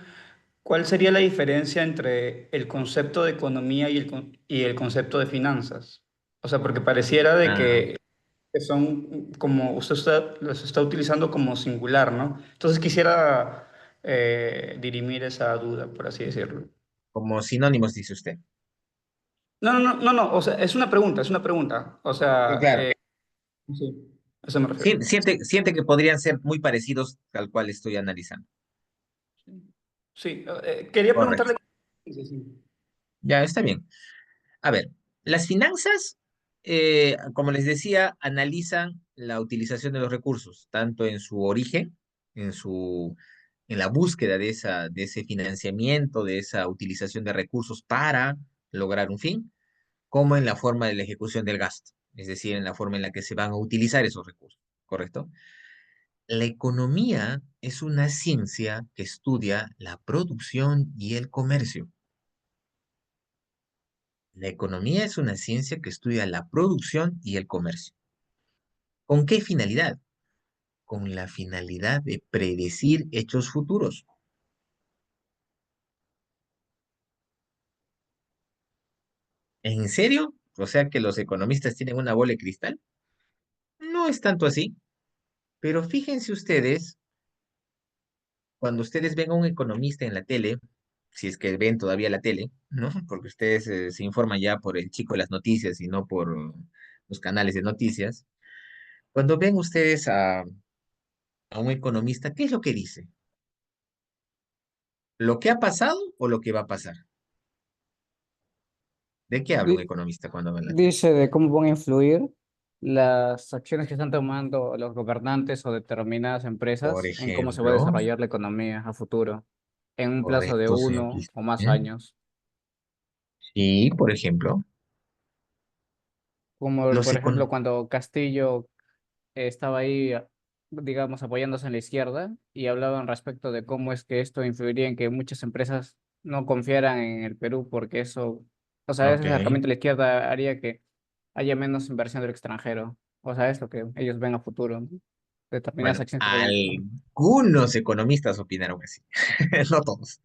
¿cuál sería la diferencia entre el concepto de economía y el concepto de finanzas? O sea, porque pareciera de Ah, que son como los está utilizando como singular, ¿no? Entonces quisiera dirimir esa duda, por así decirlo. como sinónimos, dice usted. No, no, no, no, no, o sea, es una pregunta, es una pregunta. O sea, Claro. sí, a eso me refiero. Siente que podrían ser muy parecidos al cual estoy analizando. Sí, quería Correcto. preguntarle. Sí, sí. Ya, está bien. A ver, las finanzas, como les decía, analizan la utilización de los recursos, tanto en su origen, en en la búsqueda de ese financiamiento, de esa utilización de recursos para lograr un fin, como en la forma de la ejecución del gasto, es decir, en la forma en la que se van a utilizar esos recursos, ¿correcto? La economía es una ciencia que estudia la producción y el comercio. La economía es una ciencia que estudia la producción y el comercio. ¿Con qué finalidad? Con la finalidad de predecir hechos futuros. ¿En serio? O sea que los economistas tienen una bola de cristal. No es tanto así, pero fíjense ustedes, cuando ustedes ven a un economista en la tele, si es que ven todavía la tele, ¿no? Porque ustedes se informan ya por el chico de las noticias y no por los canales de noticias. Cuando ven ustedes a un economista, ¿qué es lo que dice? ¿Lo que ha pasado o lo que va a pasar? ¿De qué habla un Di- economista cuando habla en la tele? Dice de cómo van a influir las acciones que están tomando los gobernantes o determinadas Por empresas en cómo se va a ejemplo, desarrollar la economía a futuro, en un plazo de correcto, señor 1 o más Cristian. años. Sí, por ejemplo, Como los por ejemplo econ... cuando Castillo estaba ahí, digamos, apoyándose en la izquierda y hablaban respecto de cómo es que esto influiría en que muchas empresas no confiaran en el Perú porque eso, o sea, ese Ok. acercamiento a la izquierda haría que haya menos inversión del extranjero. O sea, es lo que ellos ven a futuro, ¿no? Determinadas Bueno, acciones que vayan a tomar. algunos economistas opinaron así. No todos,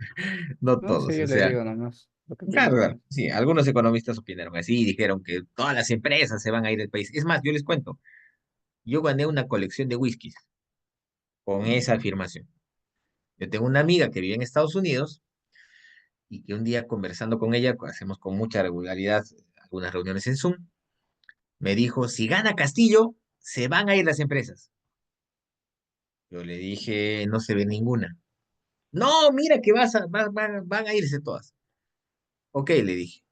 no No, sí, todos. yo O le sea, digo nomás lo que claro, pienso. claro, sí, algunos economistas opinaron así y dijeron que todas las empresas se van a ir del país. Es más, yo les cuento, yo gané una colección de whiskies con esa afirmación. Yo tengo una amiga que vive en Estados Unidos y que un día conversando con ella, hacemos con mucha regularidad algunas reuniones en Zoom, me dijo, si gana Castillo, se van a ir las empresas. Yo le dije, no se ve ninguna. No, mira que van a irse todas. Ok, le dije,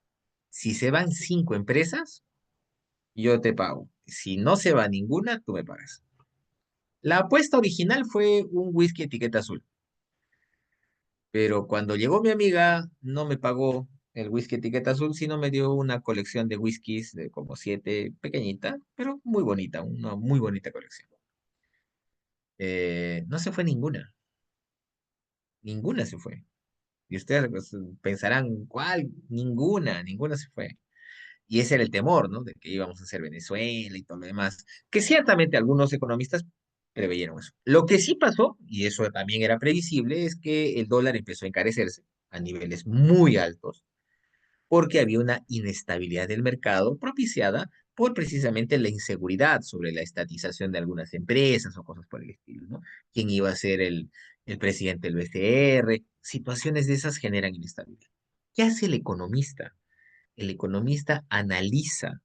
si se van 5 empresas, yo te pago. Si no se va ninguna, tú me pagas. La apuesta original fue un whisky etiqueta azul, pero cuando llegó mi amiga, no me pagó el whisky etiqueta azul, sino me dio una colección de whiskies de como 7, pequeñita, pero muy bonita, una muy bonita colección. No se fue ninguna, ninguna se fue. Y ustedes pues, pensarán, ¿cuál? Ninguna se fue. Y ese era el temor, ¿no? De que íbamos a hacer Venezuela y todo lo demás, que ciertamente algunos economistas preveyeron eso. Lo que sí pasó, y eso también era previsible, es que el dólar empezó a encarecerse a niveles muy altos, porque había una inestabilidad del mercado propiciada por precisamente la inseguridad sobre la estatización de algunas empresas o cosas por el estilo, ¿no? ¿Quién iba a ser el presidente del BCR? Situaciones de esas generan inestabilidad. ¿Qué hace el economista? El economista analiza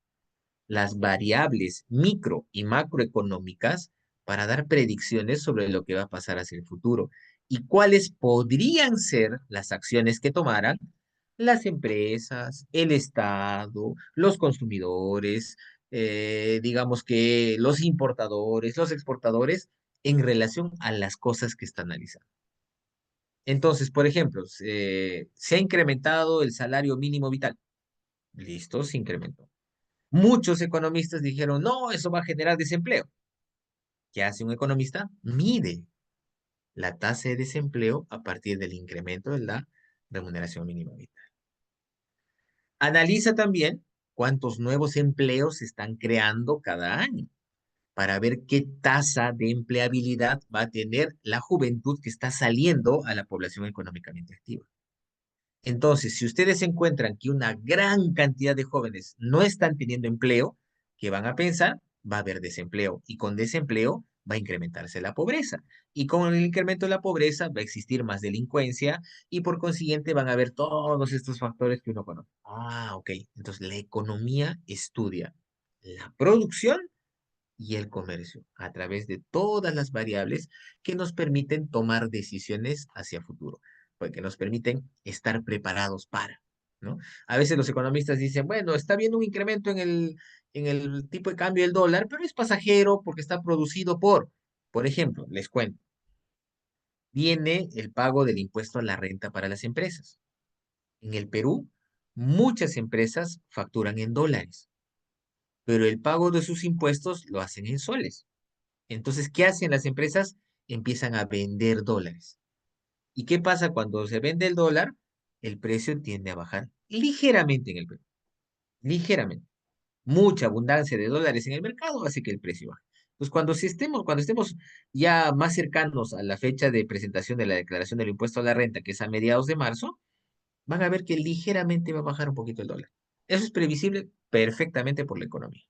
las variables micro y macroeconómicas para dar predicciones sobre lo que va a pasar hacia el futuro y cuáles podrían ser las acciones que tomaran las empresas, el Estado, los consumidores, digamos que los importadores, los exportadores, en relación a las cosas que está analizando. Entonces, por ejemplo, se ha incrementado el salario mínimo vital. Listo, se incrementó. Muchos economistas dijeron, no, eso va a generar desempleo. ¿Qué hace un economista? Mide la tasa de desempleo a partir del incremento de la remuneración mínima vital. Analiza también cuántos nuevos empleos se están creando cada año para ver qué tasa de empleabilidad va a tener la juventud que está saliendo a la población económicamente activa. Entonces, si ustedes encuentran que una gran cantidad de jóvenes no están teniendo empleo, ¿qué van a pensar? Va a haber desempleo y con desempleo va a incrementarse la pobreza. Y con el incremento de la pobreza va a existir más delincuencia y por consiguiente van a haber todos estos factores que uno conoce. Ah, ok. Entonces, la economía estudia la producción y el comercio a través de todas las variables que nos permiten tomar decisiones hacia futuro, porque nos permiten estar preparados para, ¿no? A veces los economistas dicen, bueno, está habiendo un incremento en el tipo de cambio del dólar, pero es pasajero porque está producido por ejemplo, les cuento, viene el pago del impuesto a la renta para las empresas. En el Perú, muchas empresas facturan en dólares, pero el pago de sus impuestos lo hacen en soles. Entonces, ¿qué hacen las empresas? Empiezan a vender dólares. ¿Y qué pasa cuando se vende el dólar? El precio tiende a bajar ligeramente en el Perú, ligeramente. Mucha abundancia de dólares en el mercado hace que el precio baje. Entonces, cuando estemos ya más cercanos a la fecha de presentación de la declaración del impuesto a la renta, que es a mediados de marzo, van a ver que ligeramente va a bajar un poquito el dólar. Eso es previsible perfectamente por la economía.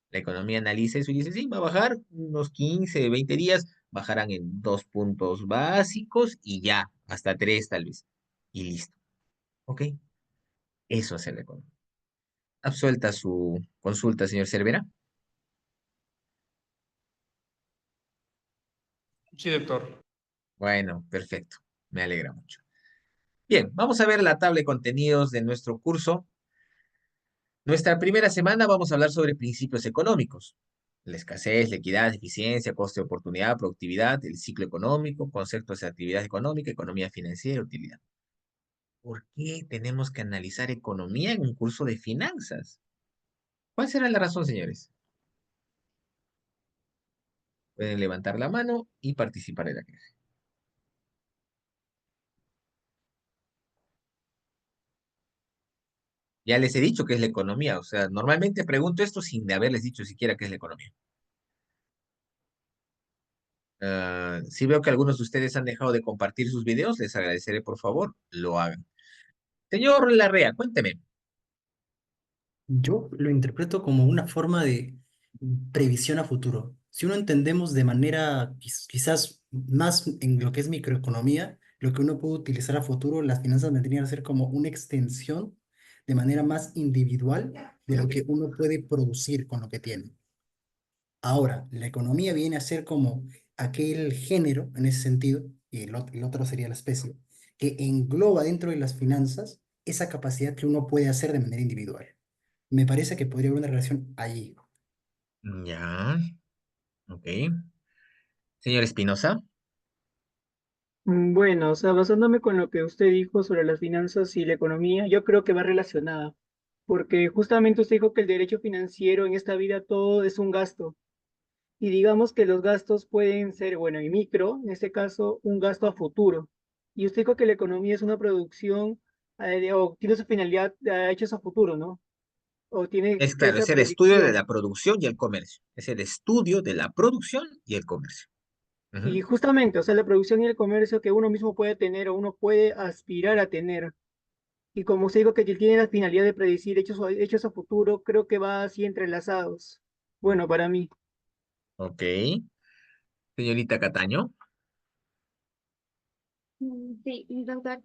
La economía analiza eso y dice, sí, va a bajar unos 15, 20 días, bajarán en 2 puntos básicos y ya, hasta 3 tal vez. Y listo. ¿Ok? Eso hace la economía. Absuelta su consulta, señor Cervera. Sí, doctor. Bueno, perfecto. Me alegra mucho. Bien, vamos a ver la tabla de contenidos de nuestro curso. Nuestra primera semana vamos a hablar sobre principios económicos. La escasez, la equidad, eficiencia, coste de oportunidad, productividad, el ciclo económico, conceptos de actividad económica, economía financiera, utilidad. ¿Por qué tenemos que analizar economía en un curso de finanzas? ¿Cuál será la razón, señores? Pueden levantar la mano y participar en la clase. Ya les he dicho qué es la economía, o sea, normalmente pregunto esto sin haberles dicho siquiera qué es la economía. Si veo que algunos de ustedes han dejado de compartir sus videos, les agradeceré, por favor, lo hagan. Señor Larrea, cuénteme. Yo lo interpreto como una forma de previsión a futuro. Si uno entendemos de manera quizás más en lo que es microeconomía, lo que uno puede utilizar a futuro, las finanzas vendrían a ser como una extensión de manera más individual de lo que uno puede producir con lo que tiene. Ahora, la economía viene a ser como aquel género en ese sentido, y el otro sería la especie, que engloba dentro de las finanzas esa capacidad que uno puede hacer de manera individual. Me parece que podría haber una relación allí. Ya, ok. Señor Espinosa. Bueno, o sea, basándome con lo que usted dijo sobre las finanzas y la economía, yo creo que va relacionada, porque justamente usted dijo que el derecho financiero en esta vida todo es un gasto, y digamos que los gastos pueden ser, bueno, y micro, en este caso, un gasto a futuro. Y usted dijo que la economía es una producción, o tiene su finalidad hechos a futuro, ¿no? O tiene Es claro, esa es el estudio de la predicción. producción y el comercio. Es el estudio de la producción y el comercio. Y Ujú. justamente, o sea, la producción y el comercio que uno mismo puede tener o uno puede aspirar a tener. Y como usted dijo que tiene la finalidad de predecir hechos a futuro, creo que va así entrelazados. Bueno, para mí. Ok. Señorita Cataño. Sí, doctor,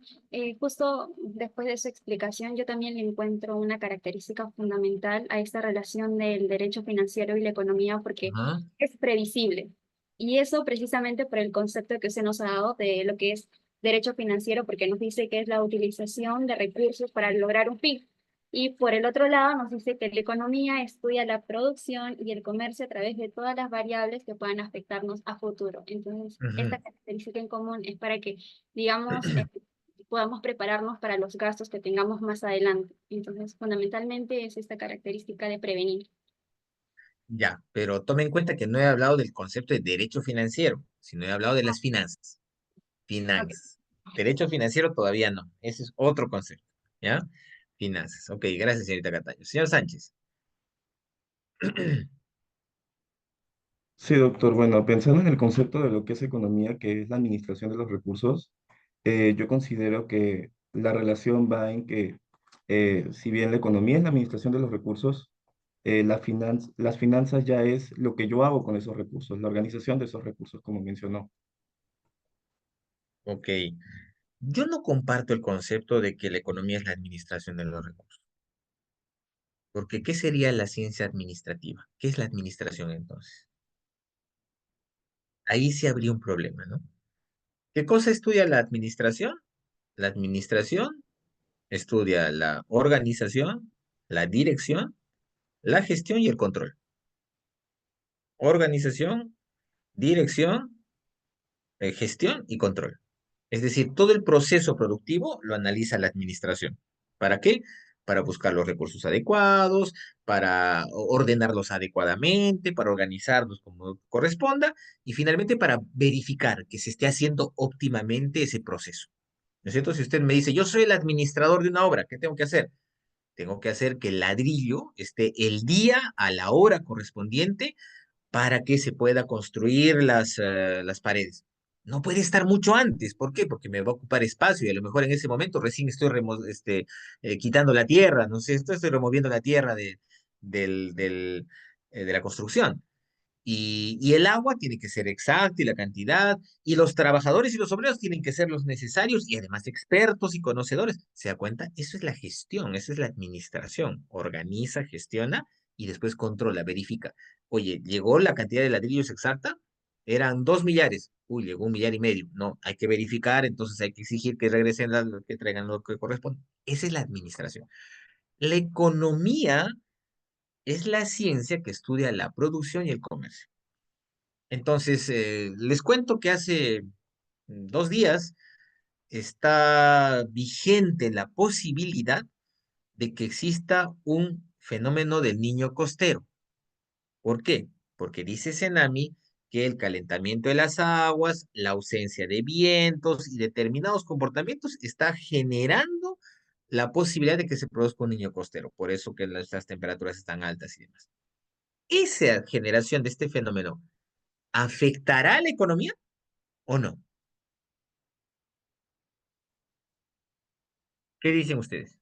justo después de su explicación, yo también le encuentro una característica fundamental a esta relación del derecho financiero y la economía porque Ajá. es previsible. Y eso precisamente por el concepto que usted nos ha dado de lo que es derecho financiero, porque nos dice que es la utilización de recursos para lograr un fin. Y por el otro lado nos dice que la economía estudia la producción y el comercio a través de todas las variables que puedan afectarnos a futuro. Entonces, Ujú. esta característica en común es para que, digamos, podamos prepararnos para los gastos que tengamos más adelante. Entonces, fundamentalmente es esta característica de prevenir. Ya, pero tome en cuenta que no he hablado del concepto de derecho financiero, sino he hablado de las finanzas. Ok. Finanzas. Derecho financiero todavía no. Ese es otro concepto. ¿Ya? Finanzas. Ok, gracias, señorita Cataño. Señor Sánchez. Sí, doctor. Bueno, pensando en el concepto de lo que es economía, que es la administración de los recursos, yo considero que la relación va en que, si bien la economía es la administración de los recursos, las finanzas ya es lo que yo hago con esos recursos, la organización de esos recursos, como mencionó. Ok. Yo no comparto el concepto de que la economía es la administración de los recursos. Porque ¿qué sería la ciencia administrativa? ¿Qué es la administración entonces? Ahí sí habría un problema, ¿no? ¿Qué cosa estudia la administración? La administración estudia la organización, la dirección, la gestión y el control. Organización, dirección, gestión y control. Es decir, todo el proceso productivo lo analiza la administración. ¿Para qué? Para buscar los recursos adecuados, para ordenarlos adecuadamente, para organizarlos como corresponda y finalmente para verificar que se esté haciendo óptimamente ese proceso. ¿No es cierto? Si usted me dice, yo soy el administrador de una obra, ¿qué tengo que hacer? Tengo que hacer que el ladrillo esté el día a la hora correspondiente para que se pueda construir las paredes. No puede estar mucho antes. ¿Por qué? Porque me va a ocupar espacio y a lo mejor en ese momento recién estoy quitando la tierra, no sé, estoy removiendo la tierra de la construcción. Y el agua tiene que ser exacta y la cantidad, y los trabajadores y los obreros tienen que ser los necesarios y además expertos y conocedores. ¿Se da cuenta? Eso es la gestión, eso es la administración. Organiza, gestiona y después controla, verifica. Oye, ¿llegó la cantidad de ladrillos exacta? Eran 2 millares. Uy, llegó 1,5 millar. No, hay que verificar, entonces hay que exigir que regresen, que traigan lo que corresponde. Esa es la administración. La economía es la ciencia que estudia la producción y el comercio. Entonces, les cuento que hace 2 días está vigente la posibilidad de que exista un fenómeno del niño costero. ¿Por qué? Porque dice Senami que el calentamiento de las aguas, la ausencia de vientos y determinados comportamientos está generando la posibilidad de que se produzca un niño costero. Por eso que las temperaturas están altas y demás. ¿Esa generación de este fenómeno afectará a la economía o no? ¿Qué dicen ustedes?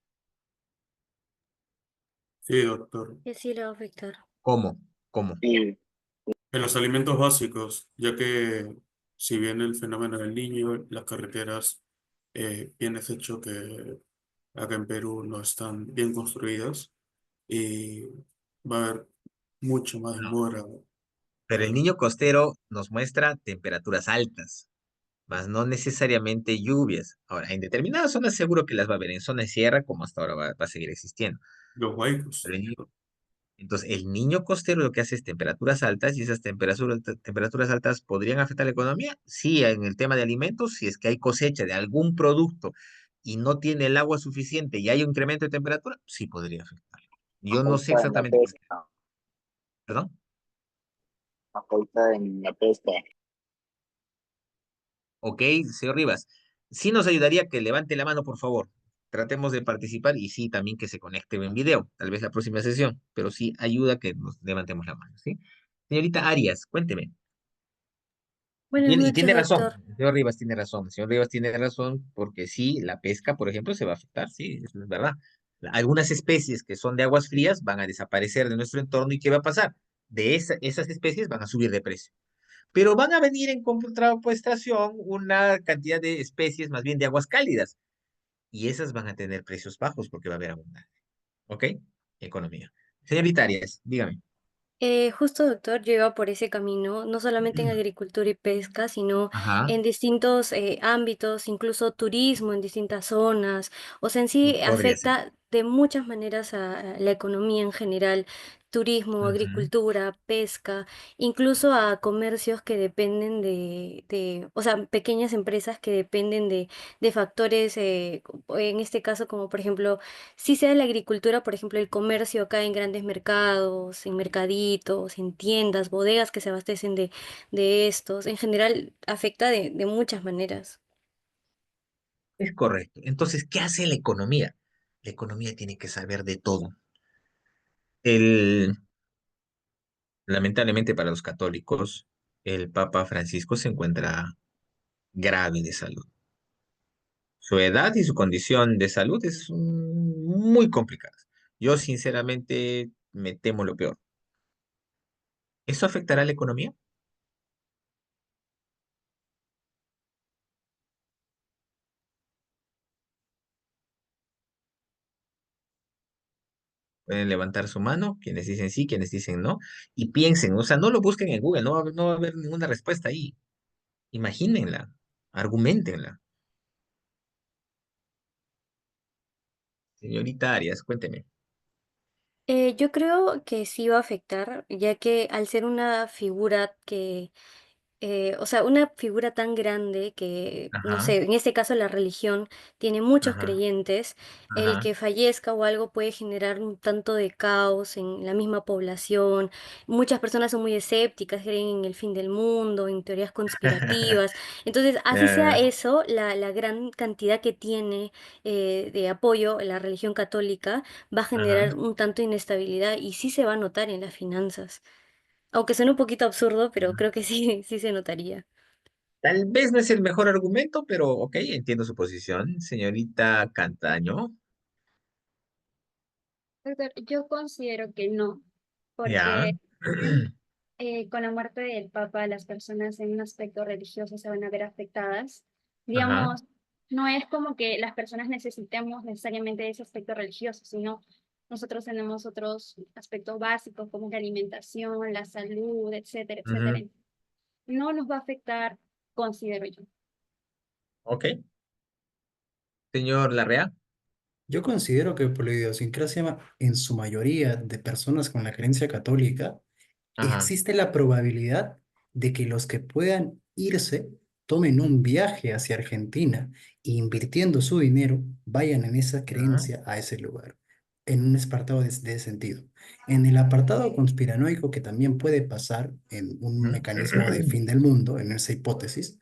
Sí, doctor. Que sí le va a afectar. ¿Cómo? ¿Cómo? En los alimentos básicos, ya que si bien el fenómeno del niño, las carreteras, bien es hecho que acá en Perú no están bien construidas y va a haber mucho más No. demora. Pero el para- niño costero nos muestra temperaturas altas, más no necesariamente lluvias. Ahora, en determinadas zonas seguro que las va a haber, en zonas de sierra como hasta ahora va a seguir existiendo. Los huaicos. Pero entonces, el niño costero lo que hace es temperaturas altas y esas temperaturas altas podrían afectar la economía. Sí, en el tema de alimentos, si es que hay cosecha de algún producto y no tiene el agua suficiente y hay un incremento de temperatura, sí podría afectar. Yo no sé exactamente qué. ¿Perdón? Ok, señor Rivas. Sí nos ayudaría que levante la mano, por favor. Tratemos de participar y sí, también que se conecte en video, tal vez la próxima sesión, pero sí ayuda que nos levantemos la mano, ¿sí? Señorita Arias, cuénteme. Buenas Y noches, tiene razón, doctor. el señor Rivas tiene razón, el señor Rivas tiene razón porque sí, la pesca, por ejemplo, se va a afectar, sí, eso es verdad. Algunas especies que son de aguas frías van a desaparecer de nuestro entorno y ¿qué va a pasar? Esas especies van a subir de precio. Pero van a venir en contraprestación una cantidad de especies más bien de aguas cálidas y esas van a tener precios bajos porque va a haber abundancia. ¿Ok? Economía. Señorita Arias, dígame. Justo, doctor, yo iba por ese camino, no solamente en agricultura y pesca, sino Ajá, en distintos ámbitos, incluso turismo en distintas zonas. O sea, en sí podría ser. afecta de muchas maneras a la economía en general, turismo, Ujú. agricultura, pesca, incluso a comercios que dependen o sea, pequeñas empresas que dependen de factores, en este caso como por ejemplo, si sea la agricultura, por ejemplo, el comercio acá en grandes mercados, en mercaditos, en tiendas, bodegas que se abastecen de estos, en general afecta de muchas maneras. Es correcto. Entonces, ¿qué hace la economía? La economía tiene que saber de todo. El, lamentablemente para los católicos, el Papa Francisco se encuentra grave de salud. Su edad y su condición de salud es muy complicada. Yo sinceramente me temo lo peor. ¿Eso afectará a la economía? Pueden levantar su mano, quienes dicen sí, quienes dicen no, y piensen, o sea, no lo busquen en Google, no va a haber ninguna respuesta ahí. Imagínenla, argumentenla. Señorita Arias, cuénteme. Yo creo que sí va a afectar, ya que al ser una figura o sea, una figura tan grande que, no Ajá, sé, en este caso la religión tiene muchos ajá, creyentes, el ajá, que fallezca o algo puede generar un tanto de caos en la misma población. Muchas personas son muy escépticas, creen en el fin del mundo, en teorías conspirativas. Entonces, así sea eh, eso, la gran cantidad que tiene de apoyo la religión católica va a ajá. generar un tanto de inestabilidad y sí se va a notar en las finanzas. Aunque suene un poquito absurdo, pero creo que sí, sí se notaría. Tal vez no es el mejor argumento, pero ok, entiendo su posición. Señorita Cantaño, Doctor, yo considero que no, ya. porque con la muerte del Papa, las personas en un aspecto religioso se van a ver afectadas. Ajá, Digamos, no es como que las personas necesitemos necesariamente ese aspecto religioso, sino nosotros tenemos otros aspectos básicos como la alimentación, la salud, etcétera, etcétera. ujú, No nos va a afectar, considero yo. ok. Señor Larrea, Yo considero que por la idiosincrasia en su mayoría de personas con la creencia católica, ajá, existe la probabilidad de que los que puedan irse tomen un viaje hacia Argentina e invirtiendo su dinero vayan en esa ajá, creencia a ese lugar, en un apartado de ese sentido. En el apartado conspiranoico que también puede pasar en un ujú, mecanismo de fin del mundo, en esa hipótesis,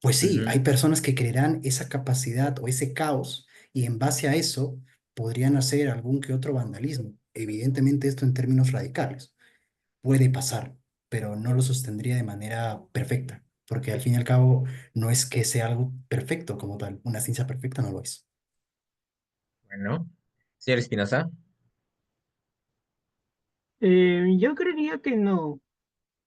pues sí, ujú, hay personas que creerán esa capacidad o ese caos y en base a eso podrían hacer algún que otro vandalismo. Evidentemente esto en términos radicales puede pasar, pero no lo sostendría de manera perfecta, porque al fin y al cabo no es que sea algo perfecto como tal, una ciencia perfecta no lo es. bueno. Señor Espinosa, Yo creería que no.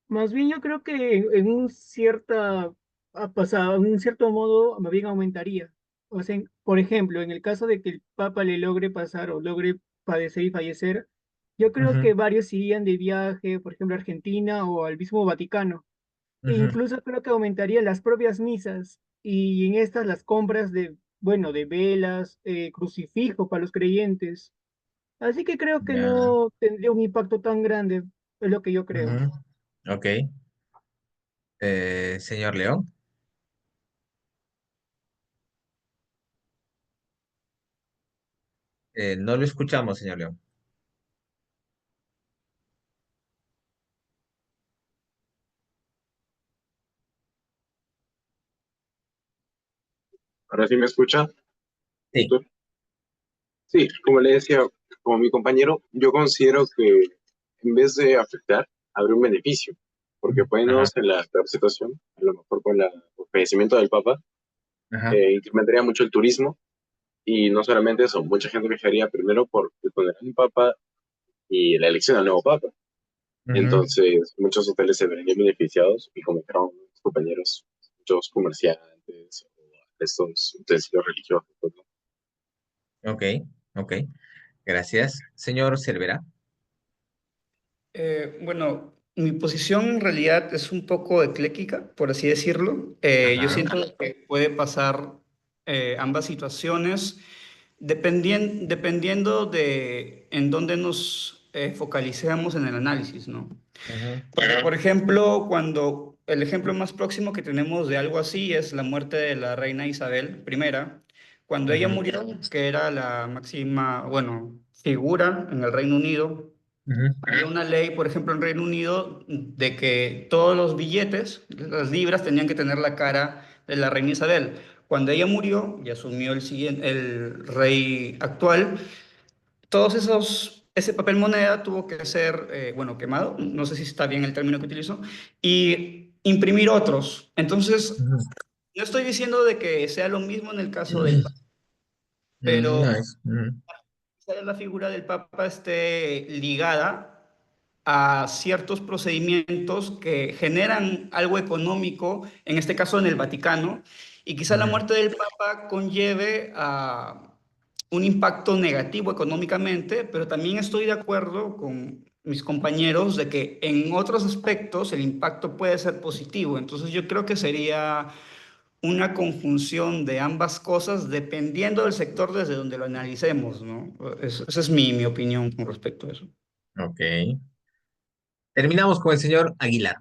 Más bien yo creo que en un cierta ha pasado, en un cierto modo más bien aumentaría. O sea, por ejemplo, en el caso de que el Papa le logre pasar o logre padecer y fallecer, yo creo ujú, que varios irían de viaje, por ejemplo, a Argentina o al mismo Vaticano. E ujú, incluso creo que aumentarían las propias misas y en estas las compras de, bueno, de velas, crucifijos para los creyentes. Así que creo que ya, no tendría un impacto tan grande, es lo que yo creo. ujú, ok. Señor León, no lo escuchamos, señor León. Ahora sí me escucha, Sí. doctor. Sí, como le decía, como mi compañero, yo considero que en vez de afectar, habrá un beneficio, porque Ajá, poniéndonos en la peor situación, a lo mejor con el fallecimiento del Papa, ajá, incrementaría mucho el turismo y no solamente eso, mucha gente viajaría primero por el funeral del Papa y la elección del nuevo Papa. ujú, Entonces, muchos hoteles se verían beneficiados y como dijeron mis compañeros, muchos comerciantes o estos utensilios religiosos, pues, ¿no? ok, ok. Gracias. Señor Cervera. Bueno, mi posición en realidad es un poco ecléctica, por así decirlo. Yo Ajá, siento que puede pasar ambas situaciones. dependiendo de en dónde nos focalicemos en el análisis, ¿no? Ujú, Porque, por ejemplo, cuando el ejemplo más próximo que tenemos de algo así es la muerte de la reina Isabel I, cuando ella ujú, murió, que era la máxima, bueno, figura en el Reino Unido. ujú, Había una ley, por ejemplo, en Reino Unido, de que todos los billetes, las libras, tenían que tener la cara de la reina Isabel. Cuando ella murió y asumió el rey actual, ese papel moneda tuvo que ser, bueno, quemado, no sé si está bien el término que utilizo, y imprimir otros. Entonces, ujú. no estoy diciendo de que sea lo mismo en el caso del Papa, pero Nice. Ujú, quizá la figura del Papa esté ligada a ciertos procedimientos que generan algo económico, en este caso en el Vaticano, y quizá la ujú. muerte del Papa conlleve a un impacto negativo económicamente, pero también estoy de acuerdo con mis compañeros de que en otros aspectos el impacto puede ser positivo. Entonces yo creo que sería una conjunción de ambas cosas dependiendo del sector desde donde lo analicemos, ¿no? Esa es mi opinión con respecto a eso. Ok. Terminamos con el señor Aguilar.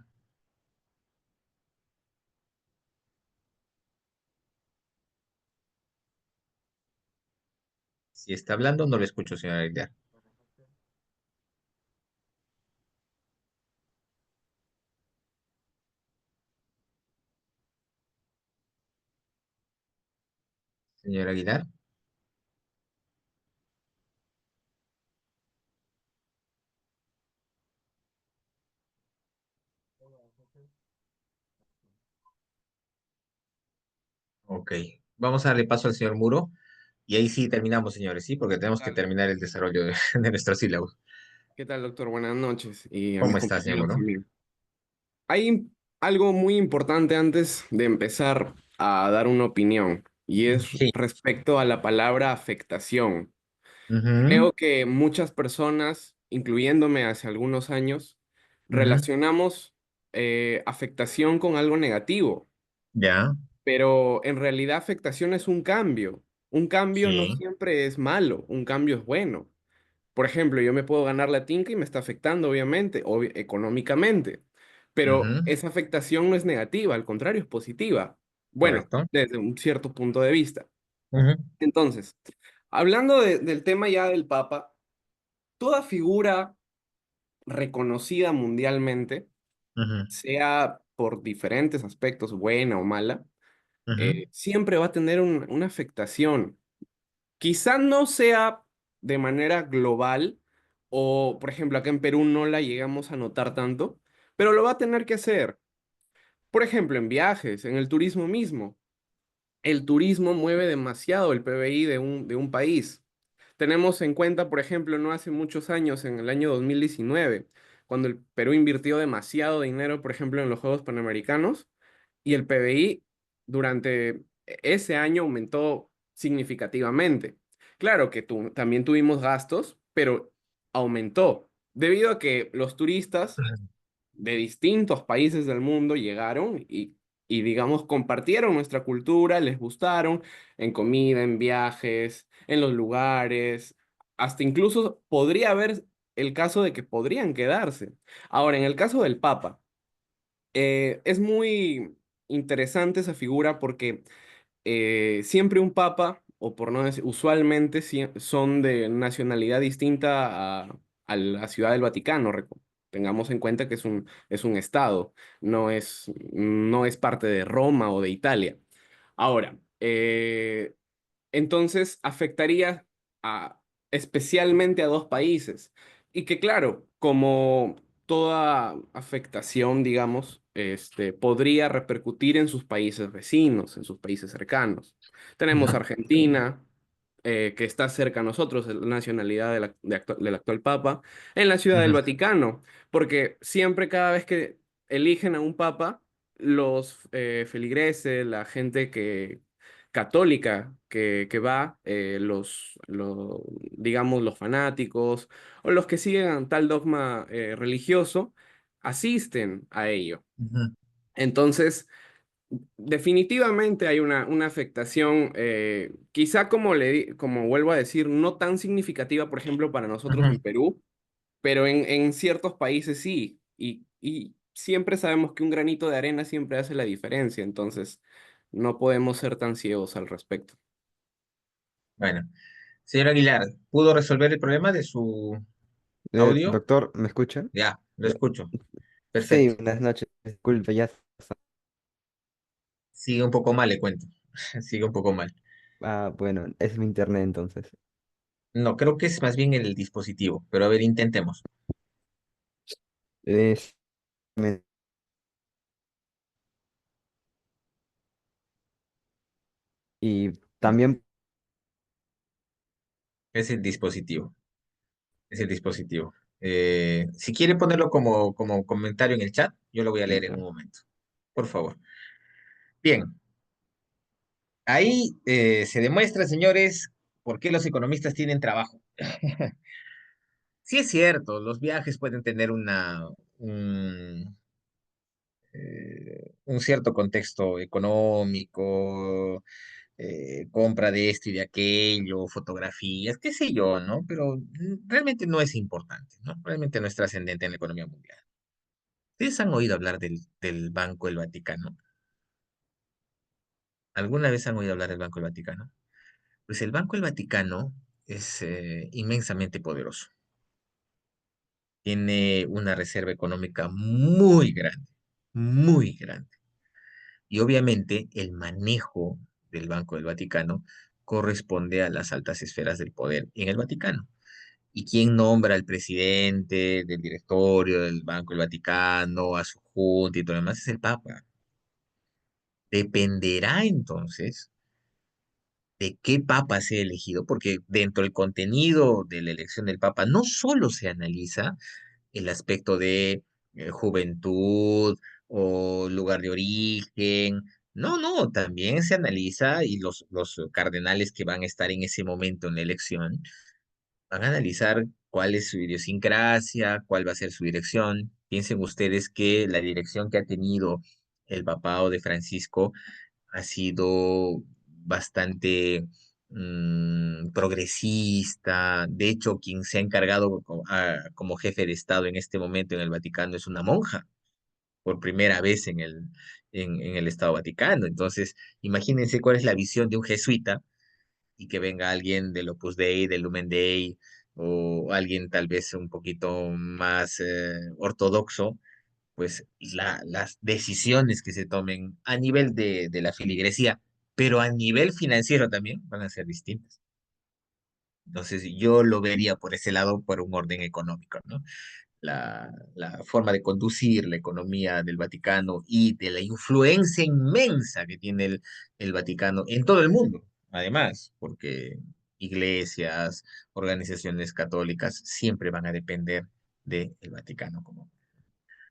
Si está hablando, no lo escucho, señor Aguilar. Señor Aguilar. Ok. Vamos a darle paso al señor Muro. Y ahí sí terminamos, señores, ¿sí? Porque tenemos que Dale. terminar el desarrollo de nuestro sílabo. ¿Qué tal, doctor? Buenas noches y a mis ¿Cómo está, señor compañeros Muro? también. Hay algo muy importante antes de empezar a dar una opinión y es Sí. respecto a la palabra afectación. Ujú, Creo que muchas personas, incluyéndome hace algunos años, ujú. relacionamos afectación con algo negativo, Ya. pero en realidad afectación es un cambio. Un cambio no Sí. siempre es malo, un cambio es bueno. Por ejemplo, yo me puedo ganar la tinca y me está afectando, obviamente, económicamente, pero Ujú, esa afectación no es negativa, al contrario, es positiva. Bueno, correcto. desde un cierto punto de vista. Ujú, Entonces, hablando del tema ya del Papa, toda figura reconocida mundialmente, ujú, sea por diferentes aspectos, buena o mala, ujú, siempre va a tener una afectación. Quizá no sea de manera global, o por ejemplo acá en Perú no la llegamos a notar tanto, pero lo va a tener que hacer. Por ejemplo, en viajes, en el turismo mismo. El turismo mueve demasiado el PBI de un país. Tenemos en cuenta, por ejemplo, no hace muchos años, en el año 2019, cuando el Perú invirtió demasiado dinero, por ejemplo, en los Juegos Panamericanos, y el PBI durante ese año aumentó significativamente. Claro que también tuvimos gastos, pero aumentó, debido a que los turistas de distintos países del mundo llegaron y digamos, compartieron nuestra cultura, les gustaron en comida, en viajes, en los lugares, hasta incluso podría haber el caso de que podrían quedarse. Ahora, en el caso del Papa, es muy interesante esa figura porque siempre un papa, o por no decir, usualmente son de nacionalidad distinta a la Ciudad del Vaticano. Tengamos en cuenta que es un estado, no es parte de Roma o de Italia. Ahora, entonces afectaría a, especialmente a dos países. Y que claro, como toda afectación, digamos, podría repercutir en sus países vecinos, en sus países cercanos. Tenemos ujú, Argentina, que está cerca a nosotros, la nacionalidad del actual Papa, en la Ciudad del ujú, Vaticano, porque siempre cada vez que eligen a un Papa, los feligreses, la gente católica que va, digamos, los fanáticos o los que siguen tal dogma religioso, asisten a ello. ujú. Entonces, definitivamente hay una afectación, quizá como vuelvo a decir, no tan significativa, por ejemplo, para nosotros Ujú. en Perú, pero en ciertos países sí. Y siempre sabemos que un granito de arena siempre hace la diferencia, entonces no podemos ser tan ciegos al respecto. Bueno, señor Aguilar, ¿pudo resolver el problema de su audio? Doctor, ¿me escucha? Ya, lo Ya. escucho. Sí, Perfecto. buenas noches. Disculpe, ya. Sigue un poco mal, le cuento. Sigue un poco mal. Ah, bueno, es mi internet entonces. No, creo que es más bien el dispositivo, pero a ver, intentemos. Es- me- y también, Es el dispositivo. Es el dispositivo. Si quiere ponerlo como comentario en el chat, yo lo voy a leer en ya. un momento. Por favor. Bien, ahí se demuestra, señores, por qué los economistas tienen trabajo. Sí es cierto, los viajes pueden tener un cierto contexto económico, compra de esto y de aquello, fotografías, qué sé yo, ¿no? Pero realmente no es importante, ¿no? Realmente no es trascendente en la economía mundial. ¿Ustedes han oído hablar del Banco del Vaticano? ¿Alguna vez han oído hablar del Banco del Vaticano? Pues el Banco del Vaticano es inmensamente poderoso. Tiene una reserva económica muy grande, muy grande. Y obviamente el manejo del Banco del Vaticano corresponde a las altas esferas del poder en el Vaticano. ¿Y quién nombra al presidente del directorio del Banco del Vaticano, a su junta y todo lo demás? Es el Papa. Dependerá entonces de qué papa sea elegido, porque dentro del contenido de la elección del papa no solo se analiza el aspecto de juventud o lugar de origen, no, no, también se analiza y los cardenales que van a estar en ese momento en la elección van a analizar cuál es su idiosincrasia, cuál va a ser su dirección. Piensen ustedes que la dirección que ha tenido el papado de Francisco ha sido bastante progresista. De hecho, quien se ha encargado como jefe de Estado en este momento en el Vaticano es una monja, por primera vez en el Estado Vaticano. Entonces, imagínense cuál es la visión de un jesuita y que venga alguien del Opus Dei, del Lumen Dei, o alguien tal vez un poquito más ortodoxo, pues las decisiones que se tomen a nivel de la filigresía, pero a nivel financiero también van a ser distintas. Entonces yo lo vería por ese lado, por un orden económico, ¿no? La forma de conducir la economía del Vaticano y de la influencia inmensa que tiene el Vaticano en todo el mundo, además, porque iglesias, organizaciones católicas siempre van a depender del Vaticano como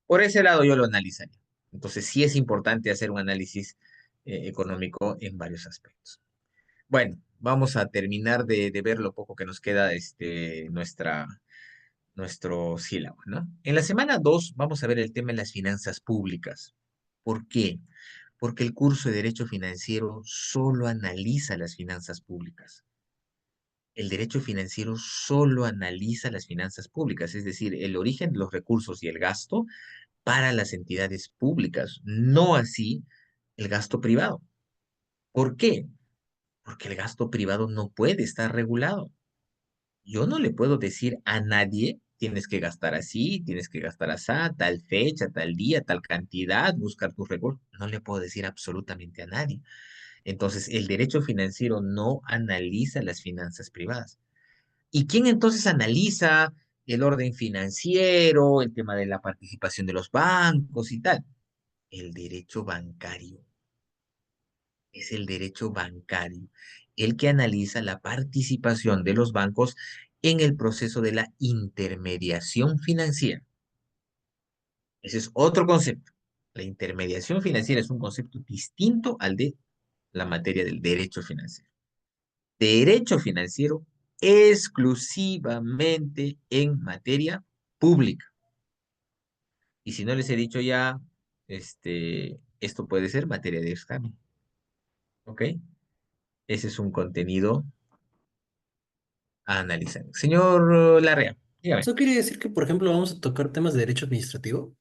por ese lado yo lo analizaría. Entonces sí es importante hacer un análisis económico en varios aspectos. Bueno, vamos a terminar de ver lo poco que nos queda nuestro sílabo, ¿no? En la semana 2 vamos a ver el tema de las finanzas públicas. ¿Por qué? Porque el curso de Derecho Financiero solo analiza las finanzas públicas. El derecho financiero solo analiza las finanzas públicas, es decir, el origen de los recursos y el gasto para las entidades públicas, no así el gasto privado. ¿Por qué? Porque el gasto privado no puede estar regulado. Yo no le puedo decir a nadie, tienes que gastar así, tienes que gastar así, tal fecha, tal día, tal cantidad, buscar tus recursos. No le puedo decir absolutamente a nadie. Entonces, el derecho financiero no analiza las finanzas privadas. ¿Y quién entonces analiza el orden financiero, el tema de la participación de los bancos y tal? El derecho bancario. Es el derecho bancario el que analiza la participación de los bancos en el proceso de la intermediación financiera. Ese es otro concepto. La intermediación financiera es un concepto distinto al de la materia del derecho financiero. Derecho financiero exclusivamente en materia pública. Y si no les he dicho ya, Esto puede ser materia de examen. ¿Ok? Ese es un contenido a analizar. Señor Larrea, dígame. ¿Eso quiere decir que, por ejemplo, vamos a tocar temas de derecho administrativo?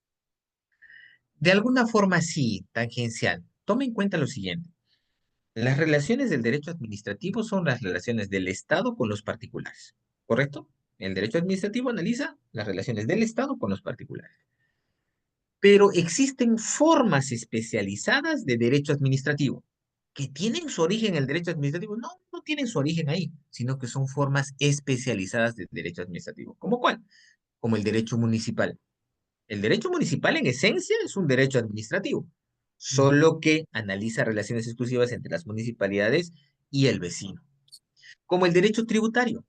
De alguna forma sí, tangencial. Tome en cuenta lo siguiente. Las relaciones del derecho administrativo son las relaciones del Estado con los particulares, ¿correcto? El derecho administrativo analiza las relaciones del Estado con los particulares. Pero existen formas especializadas de derecho administrativo que tienen su origen en el derecho administrativo. No, no tienen su origen ahí, sino que son formas especializadas de derecho administrativo. ¿Cómo cuál? Como el derecho municipal. El derecho municipal en esencia es un derecho administrativo, solo que analiza relaciones exclusivas entre las municipalidades y el vecino. Como el derecho tributario,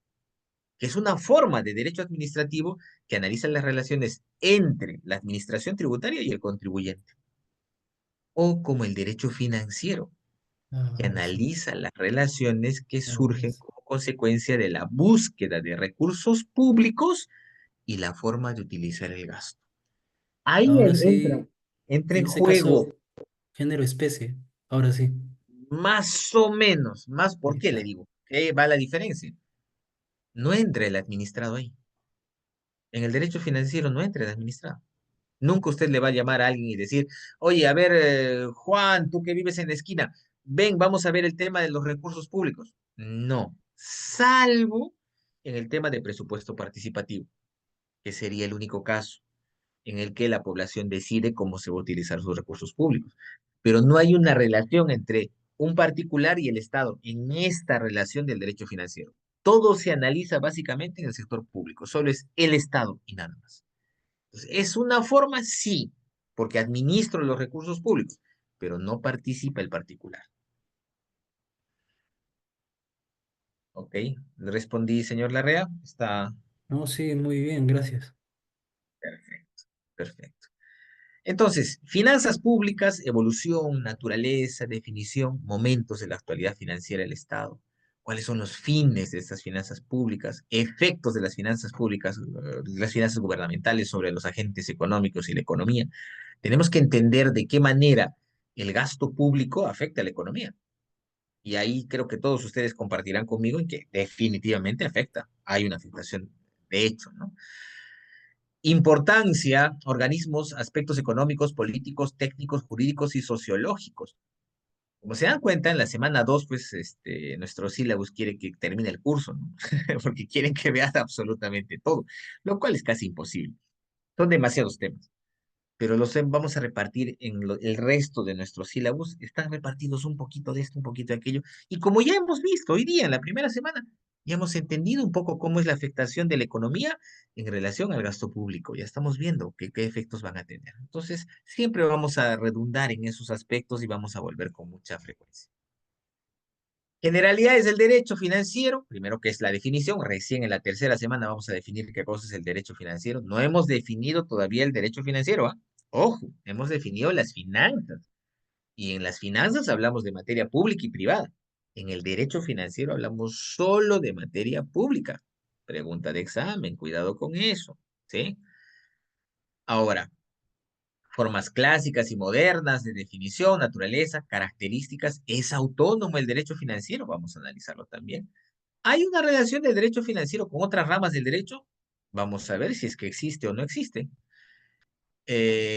que es una forma de derecho administrativo que analiza las relaciones entre la administración tributaria y el contribuyente. O como el derecho financiero, que Ahora sí, analiza las relaciones que ahora surgen sí. como consecuencia de la búsqueda de recursos públicos y la forma de utilizar el gasto. Ahí Ahora entra, sí, entra en en ese juego caso, género especie. Ahora sí. más o menos, más, ¿por qué le Exacto. digo? ¿Qué va la diferencia? No entra el administrado ahí. En el derecho financiero no entra el administrado. Nunca usted le va a llamar a alguien y decir, oye, a ver, Juan, tú que vives en la esquina, ven, vamos a ver el tema de los recursos públicos. No, salvo en el tema de presupuesto participativo, que sería el único caso en el que la población decide cómo se va a utilizar sus recursos públicos. Pero no hay una relación entre un particular y el Estado en esta relación del derecho financiero. Todo se analiza básicamente en el sector público, solo es el Estado y nada más. Entonces, ¿es una forma? Sí, porque administro los recursos públicos, pero no participa el particular. ¿Ok? Le respondí, señor Larrea. Está No, sí, muy bien, gracias. perfecto, perfecto. Entonces, finanzas públicas, evolución, naturaleza, definición, momentos de la actualidad financiera del Estado. ¿Cuáles son los fines de estas finanzas públicas? Efectos de las finanzas públicas, las finanzas gubernamentales sobre los agentes económicos y la economía. Tenemos que entender de qué manera el gasto público afecta a la economía. Y ahí creo que todos ustedes compartirán conmigo en que definitivamente afecta. Hay una afectación de hecho, ¿no? Importancia, organismos, aspectos económicos, políticos, técnicos, jurídicos y sociológicos. Como se dan cuenta, en la semana 2 pues, nuestro sílabus quiere que termine el curso, ¿no? Porque quieren que veas absolutamente todo, lo cual es casi imposible. Son demasiados temas, pero los vamos a repartir en el resto de nuestros sílabus. Están repartidos un poquito de esto, un poquito de aquello. Y como ya hemos visto hoy día, en la primera semana, ya hemos entendido un poco cómo es la afectación de la economía en relación al gasto público. Ya estamos viendo qué efectos van a tener. Entonces, siempre vamos a redundar en esos aspectos y vamos a volver con mucha frecuencia. Generalidades del derecho financiero, primero que es la definición, recién en la tercera semana vamos a definir qué cosa es el derecho financiero. No hemos definido todavía el derecho financiero, ¿ah? Ojo, hemos definido las finanzas y en las finanzas hablamos de materia pública y privada. En el derecho financiero hablamos solo de materia pública. Pregunta de examen, cuidado con eso, ¿sí? Ahora, formas clásicas y modernas de definición, naturaleza, características, ¿es autónomo el derecho financiero? Vamos a analizarlo también. ¿Hay una relación del derecho financiero con otras ramas del derecho? Vamos a ver si es que existe o no existe.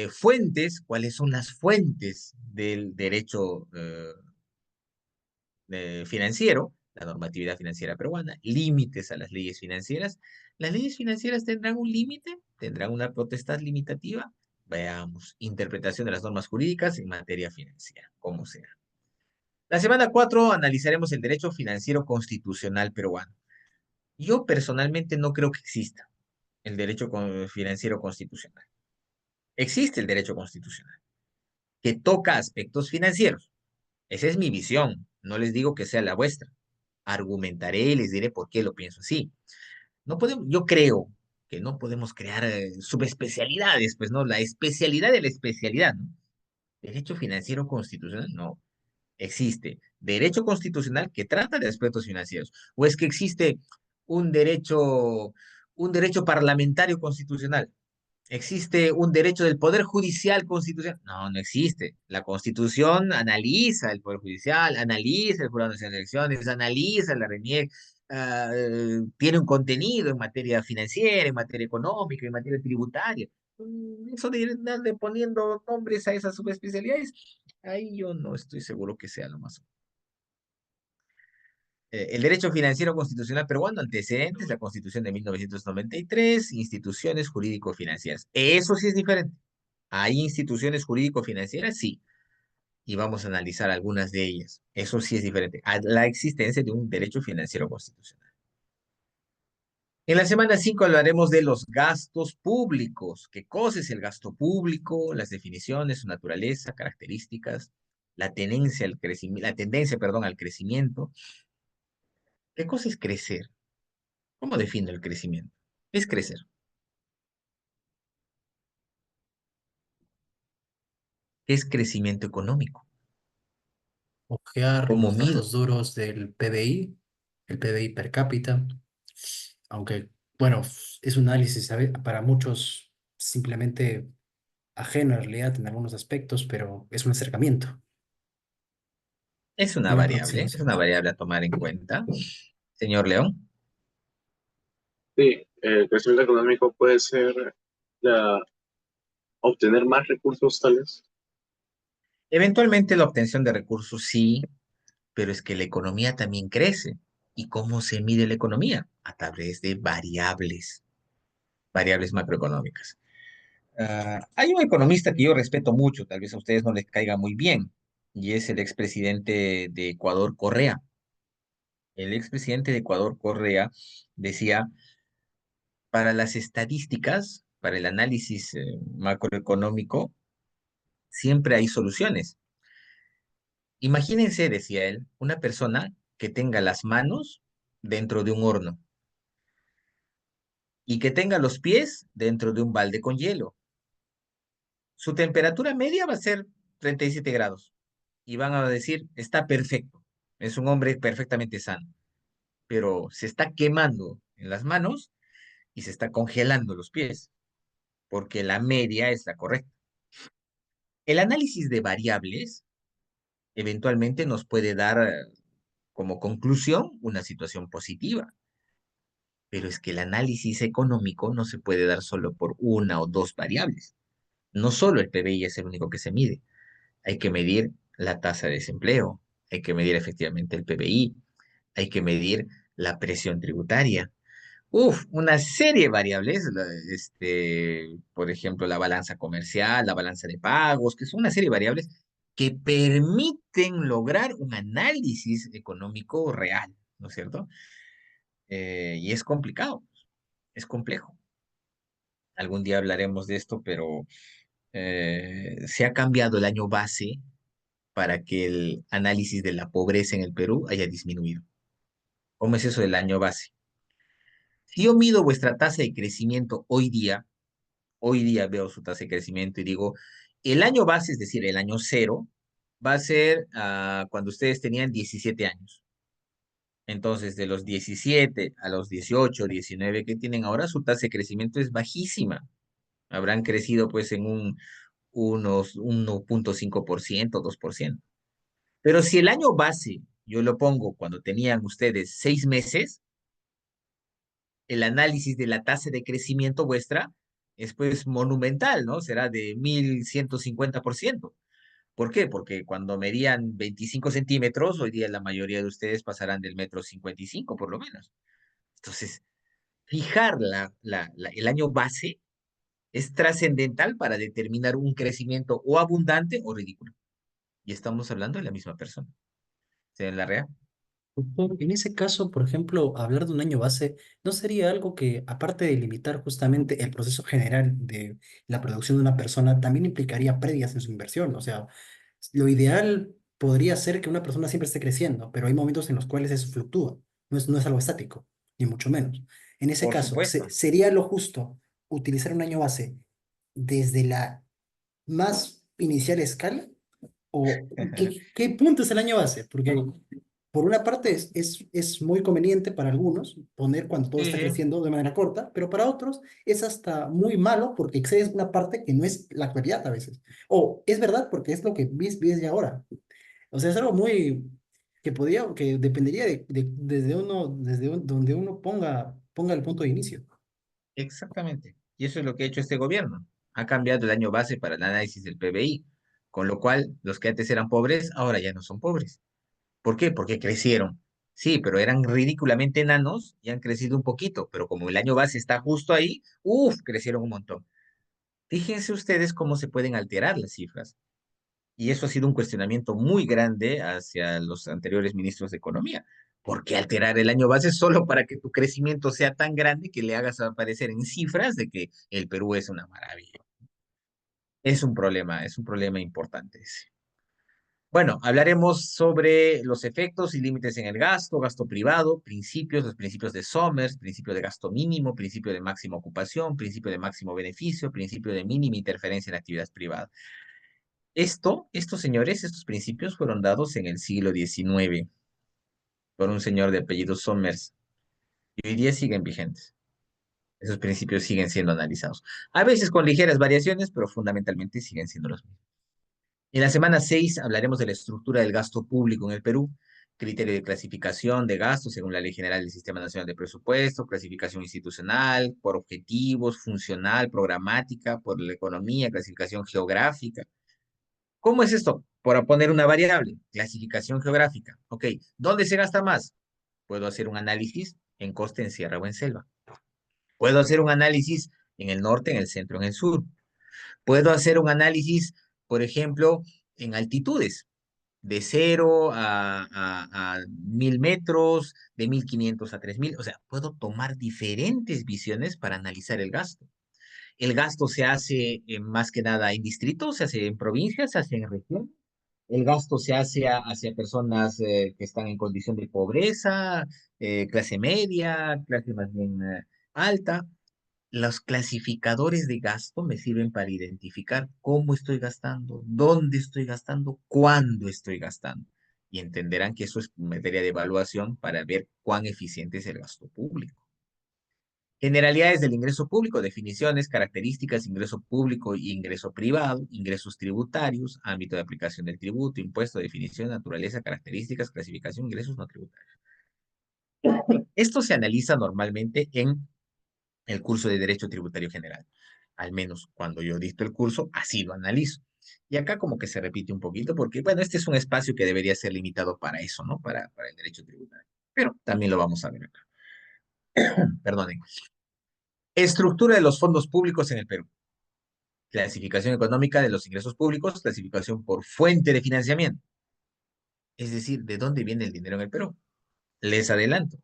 Fuentes, ¿cuáles son las fuentes del derecho financiero? La normatividad financiera peruana, límites a las leyes financieras. ¿Las leyes financieras tendrán un límite? ¿Tendrán una potestad limitativa? Veamos, interpretación de las normas jurídicas en materia financiera, como sea. La semana 4 analizaremos el derecho financiero constitucional peruano. Yo personalmente no creo que exista el derecho financiero constitucional. Existe el derecho constitucional, que toca aspectos financieros. Esa es mi visión. No les digo que sea la vuestra. Argumentaré y les diré por qué lo pienso así. No podemos, yo creo que no podemos crear subespecialidades, pues no, la especialidad de la especialidad, ¿no? Derecho financiero constitucional, no. Existe derecho constitucional que trata de aspectos financieros. ¿O es que existe un derecho, un derecho parlamentario constitucional? ¿Existe un derecho del Poder Judicial constitucional? No, no existe. La Constitución analiza el Poder Judicial, analiza el Jurado Nacional de Elecciones, analiza la RENIEC, tiene un contenido en materia financiera, en materia económica, en materia tributaria. Eso de darle poniendo nombres a esas subespecialidades, ahí yo no estoy seguro que sea lo más. El derecho financiero constitucional peruano, antecedentes, la Constitución de 1993, instituciones jurídico-financieras. Eso sí es diferente. Hay instituciones jurídico-financieras, sí, y vamos a analizar algunas de ellas. Eso sí es diferente a la existencia de un derecho financiero constitucional. En la semana 5 hablaremos de los gastos públicos. ¿Qué cosa es el gasto público? Las definiciones, su naturaleza, características, la tendencia al crecimiento, al crecimiento. ¿Qué cosa es crecer? ¿Cómo define el crecimiento? Es crecer. ¿Qué es crecimiento económico? Ojear ¿Cómo los mido? datos duros del PBI, el PBI per cápita, aunque, bueno, es un análisis para muchos simplemente ajeno a la realidad en algunos aspectos, pero es un acercamiento, Es una es aproximación. una variable a tomar en cuenta. Señor León, Sí, el crecimiento económico puede ser la, obtener más recursos tales. eventualmente la obtención de recursos sí, pero es que la economía también crece. ¿Y cómo se mide la economía? A través de variables macroeconómicas. Hay un economista que yo respeto mucho, tal vez a ustedes no les caiga muy bien, y es el expresidente de Ecuador, Correa. El expresidente de Ecuador, Correa, decía, para las estadísticas, para el análisis macroeconómico, siempre hay soluciones. Imagínense, decía él, una persona que tenga las manos dentro de un horno y que tenga los pies dentro de un balde con hielo. Su temperatura media va a ser 37 grados y van a decir, está perfecto, es un hombre perfectamente sano, pero se está quemando en las manos y se está congelando los pies, porque la media es la correcta. El análisis de variables eventualmente nos puede dar como conclusión una situación positiva, pero es que el análisis económico no se puede dar solo por una o dos variables. No solo el PBI es el único que se mide, hay que medir la tasa de desempleo, hay que medir efectivamente el PBI, hay que medir la presión tributaria. Uf, una serie de variables, por ejemplo, la balanza comercial, la balanza de pagos, que son una serie de variables que permiten lograr un análisis económico real, ¿no es cierto? Y es complicado, es complejo. Algún día hablaremos de esto, pero se ha cambiado el año base para que el análisis de la pobreza en el Perú haya disminuido. ¿Cómo es eso del año base? Si yo mido vuestra tasa de crecimiento hoy día veo su tasa de crecimiento y digo, el año base, es decir, el año cero, va a ser cuando ustedes tenían 17 años. Entonces, de los 17 a los 18, 19 que tienen ahora, su tasa de crecimiento es bajísima. Habrán crecido pues en unos 1,5%, 2%. Pero si el año base yo lo pongo cuando tenían ustedes 6 meses, el análisis de la tasa de crecimiento vuestra es pues monumental, ¿no? Será de 1,150%. ¿Por qué? Porque cuando medían 25 centímetros, hoy día la mayoría de ustedes pasarán del 1,55 m por lo menos. Entonces, fijar el año base es trascendental para determinar un crecimiento o abundante o ridículo. Y estamos hablando de la misma persona. ¿Se la rea? Doctor, en ese caso, por ejemplo, hablar de un año base, ¿no sería algo que, aparte de limitar justamente el proceso general de la producción de una persona, también implicaría pérdidas en su inversión? O sea, lo ideal podría ser que una persona siempre esté creciendo, pero hay momentos en los cuales eso fluctúa, no es algo estático, ni mucho menos. En ese Por caso, supuesto. ¿sería lo justo utilizar un año base desde la más inicial escala? ¿O qué punto es el año base? Porque por una parte es muy conveniente para algunos poner cuando todo está Sí, creciendo de manera corta, pero para otros es hasta muy malo porque excedes una parte que no es la actualidad a veces. O es verdad porque es lo que ves ya ahora. O sea, es algo muy que dependería desde donde uno ponga el punto de inicio. exactamente. Y eso es lo que ha hecho este gobierno. Ha cambiado el año base para el análisis del PBI, con lo cual los que antes eran pobres ahora ya no son pobres. ¿Por qué? Porque crecieron. Sí, pero eran ridículamente enanos y han crecido un poquito, pero como el año base está justo ahí, uff, crecieron un montón. Fíjense ustedes cómo se pueden alterar las cifras. Y eso ha sido un cuestionamiento muy grande hacia los anteriores ministros de Economía. ¿Por qué alterar el año base solo para que tu crecimiento sea tan grande que le hagas aparecer en cifras de que el Perú es una maravilla? Es un problema importante ese. Bueno, hablaremos sobre los efectos y límites en el gasto privado, principios, los principios de Somers, principio de gasto mínimo, principio de máxima ocupación, principio de máximo beneficio, principio de mínima interferencia en actividades privadas. Estos señores, estos principios fueron dados en el siglo XIX por un señor de apellido Somers y hoy día siguen vigentes. Esos principios siguen siendo analizados. A veces con ligeras variaciones, pero fundamentalmente siguen siendo los mismos. En la semana 6 hablaremos de la estructura del gasto público en el Perú, criterio de clasificación de gastos según la Ley General del Sistema Nacional de Presupuesto, clasificación institucional, por objetivos, funcional, programática, por la economía, clasificación geográfica. ¿Cómo es esto? Por poner una variable, clasificación geográfica. Ok, ¿dónde se gasta más? Puedo hacer un análisis en costa, en sierra o en selva. Puedo hacer un análisis en el norte, en el centro, en el sur. Puedo hacer un análisis, por ejemplo, en altitudes, de 0 a 1000 metros, de 1500 a 3000. O sea, puedo tomar diferentes visiones para analizar el gasto. El gasto se hace más que nada en distritos, se hace en provincias, se hace en regiones. El gasto se hace hacia personas que están en condición de pobreza, clase media, clase más bien alta. Los clasificadores de gasto me sirven para identificar cómo estoy gastando, dónde estoy gastando, cuándo estoy gastando. Y entenderán que eso es materia de evaluación para ver cuán eficiente es el gasto público. Generalidades del ingreso público, definiciones, características, ingreso público y ingreso privado, ingresos tributarios, ámbito de aplicación del tributo, impuesto, definición, naturaleza, características, clasificación, ingresos no tributarios. Esto se analiza normalmente en el curso de Derecho Tributario General. Al menos cuando yo dicto el curso, así lo analizo. Y acá como que se repite un poquito porque, bueno, este es un espacio que debería ser limitado para eso, ¿no? Para el derecho tributario. Pero también lo vamos a ver acá. Perdonen. Estructura de los fondos públicos en el Perú. Clasificación económica de los ingresos públicos, clasificación por fuente de financiamiento. Es decir, ¿de dónde viene el dinero en el Perú? Les adelanto.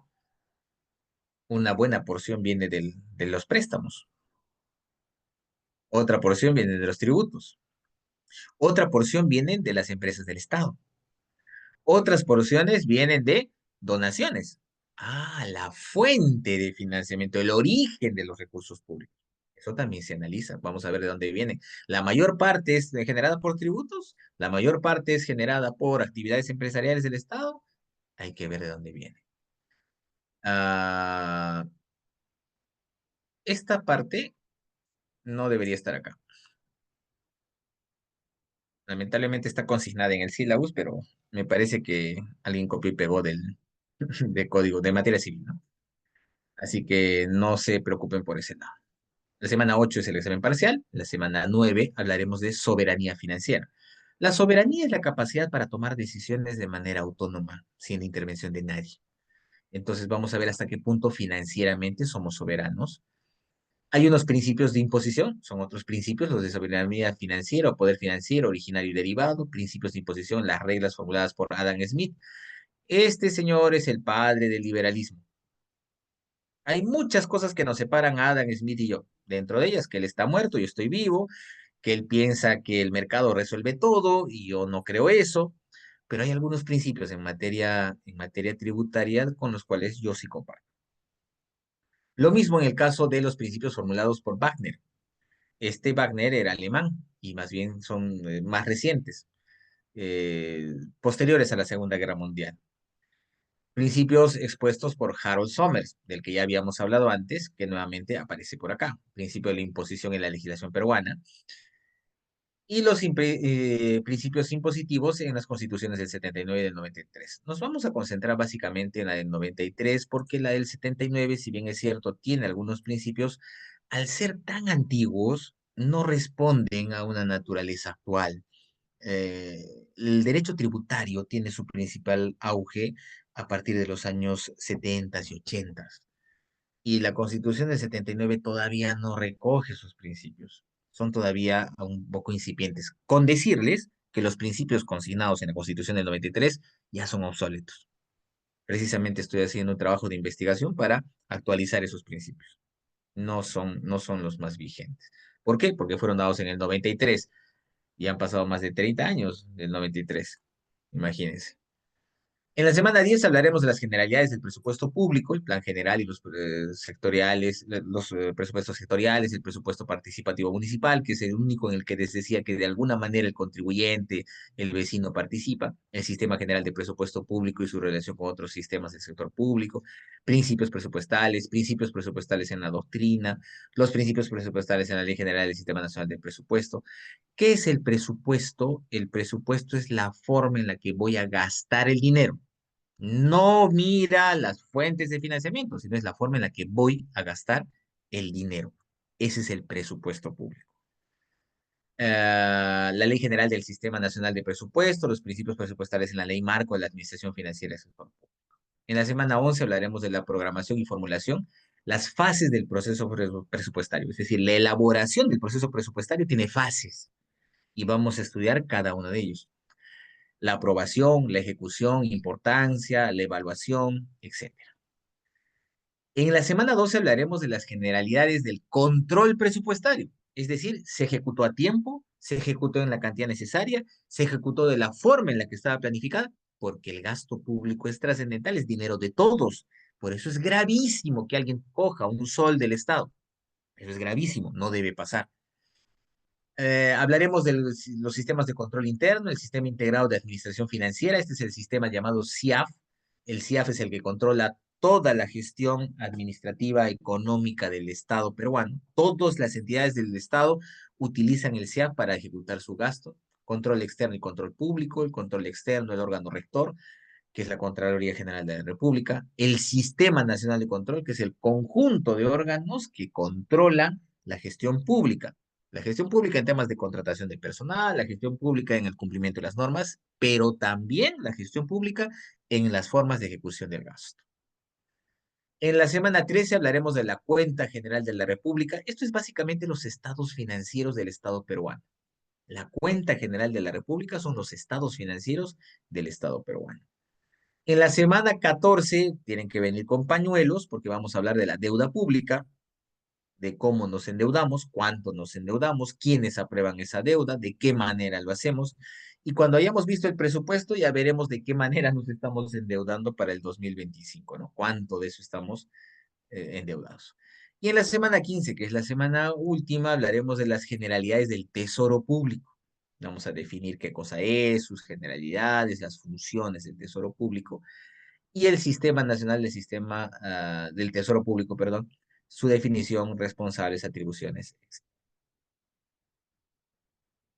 Una buena porción viene de los préstamos. Otra porción viene de los tributos. Otra porción viene de las empresas del Estado. Otras porciones vienen de donaciones. Ah, la fuente de financiamiento, el origen de los recursos públicos. Eso también se analiza. Vamos a ver de dónde viene. La mayor parte es generada por tributos, la mayor parte es generada por actividades empresariales del Estado. Hay que ver de dónde viene. Ah, esta parte no debería estar acá. Lamentablemente está consignada en el sílabus, pero me parece que alguien copió y pegó de código de materia civil, ¿no? Así que no se preocupen por ese lado. La semana 8 es el examen parcial. La semana 9 hablaremos de soberanía financiera. La soberanía es la capacidad para tomar decisiones de manera autónoma, sin la intervención de nadie. Entonces vamos a ver hasta qué punto financieramente somos soberanos. Hay unos principios de imposición, son otros principios, los de soberanía financiera o poder financiero, originario y derivado, principios de imposición, las reglas formuladas por Adam Smith. Este señor es el padre del liberalismo. Hay muchas cosas que nos separan a Adam Smith y yo. Dentro de ellas, que él está muerto, yo estoy vivo, que él piensa que el mercado resuelve todo y yo no creo eso, pero hay algunos principios en materia tributaria con los cuales yo sí comparto. Lo mismo en el caso de los principios formulados por Wagner. Este Wagner era alemán y más bien son más recientes, posteriores a la Segunda Guerra Mundial. Principios expuestos por Harold Summers, del que ya habíamos hablado antes, que nuevamente aparece por acá. Principio de la imposición en la legislación peruana. Y los principios impositivos en las constituciones del 79 y del 93. Nos vamos a concentrar básicamente en la del 93 porque la del 79, si bien es cierto, tiene algunos principios, al ser tan antiguos, no responden a una naturaleza actual. Eh, el derecho tributario tiene su principal auge a partir de los años 70 y 80 y la Constitución del 79 todavía no recoge sus principios. Son todavía un poco incipientes. Con decirles que los principios consignados en la Constitución del 93 ya son obsoletos. Precisamente estoy haciendo un trabajo de investigación para actualizar esos principios. No son los más vigentes. ¿Por qué? Porque fueron dados en el 93 y han pasado más de 30 años del 93. Imagínense. En la semana 10 hablaremos de las generalidades del presupuesto público, el plan general y los sectoriales, los presupuestos sectoriales, el presupuesto participativo municipal, que es el único en el que les decía que de alguna manera el contribuyente, el vecino participa, el sistema general de presupuesto público y su relación con otros sistemas del sector público, principios presupuestales en la doctrina, los principios presupuestales en la Ley General del Sistema Nacional de Presupuesto. ¿Qué es el presupuesto? El presupuesto es la forma en la que voy a gastar el dinero. No mira las fuentes de financiamiento, sino es la forma en la que voy a gastar el dinero. Ese es el presupuesto público. La Ley General del Sistema Nacional de Presupuesto, los principios presupuestales en la Ley Marco de la Administración Financiera del Sector Público. En la semana 11 hablaremos de la programación y formulación, las fases del proceso presupuestario, es decir, la elaboración del proceso presupuestario tiene fases y vamos a estudiar cada uno de ellos. La aprobación, la ejecución, importancia, la evaluación, etcétera. En la semana 12 hablaremos de las generalidades del control presupuestario, es decir, se ejecutó a tiempo, se ejecutó en la cantidad necesaria, se ejecutó de la forma en la que estaba planificada, porque el gasto público es trascendental, es dinero de todos. Por eso es gravísimo que alguien coja un sol del Estado. Eso es gravísimo, no debe pasar. Hablaremos de los sistemas de control interno, el sistema integrado de administración financiera. Este es el sistema llamado SIAF. El SIAF es el que controla toda la gestión administrativa económica del Estado peruano. Todas las entidades del Estado utilizan el SIAF para ejecutar su gasto. Control externo y control público, el control externo, el órgano rector, que es la Contraloría General de la República, el Sistema Nacional de Control, que es el conjunto de órganos que controlan la gestión pública. La gestión pública en temas de contratación de personal, la gestión pública en el cumplimiento de las normas, pero también la gestión pública en las formas de ejecución del gasto. En la semana 13 hablaremos de la Cuenta General de la República. Esto es básicamente los estados financieros del Estado peruano. La Cuenta General de la República son los estados financieros del Estado peruano. En la semana 14 tienen que venir con pañuelos porque vamos a hablar de la deuda pública, de cómo nos endeudamos, cuánto nos endeudamos, quiénes aprueban esa deuda, de qué manera lo hacemos. Y cuando hayamos visto el presupuesto ya veremos de qué manera nos estamos endeudando para el 2025, ¿no? Cuánto de eso estamos endeudados. Y en la semana 15, que es la semana última, hablaremos de las generalidades del Tesoro Público. Vamos a definir qué cosa es, sus generalidades, las funciones del Tesoro Público y el Sistema Nacional del Tesoro Público, perdón, su definición, responsables, atribuciones.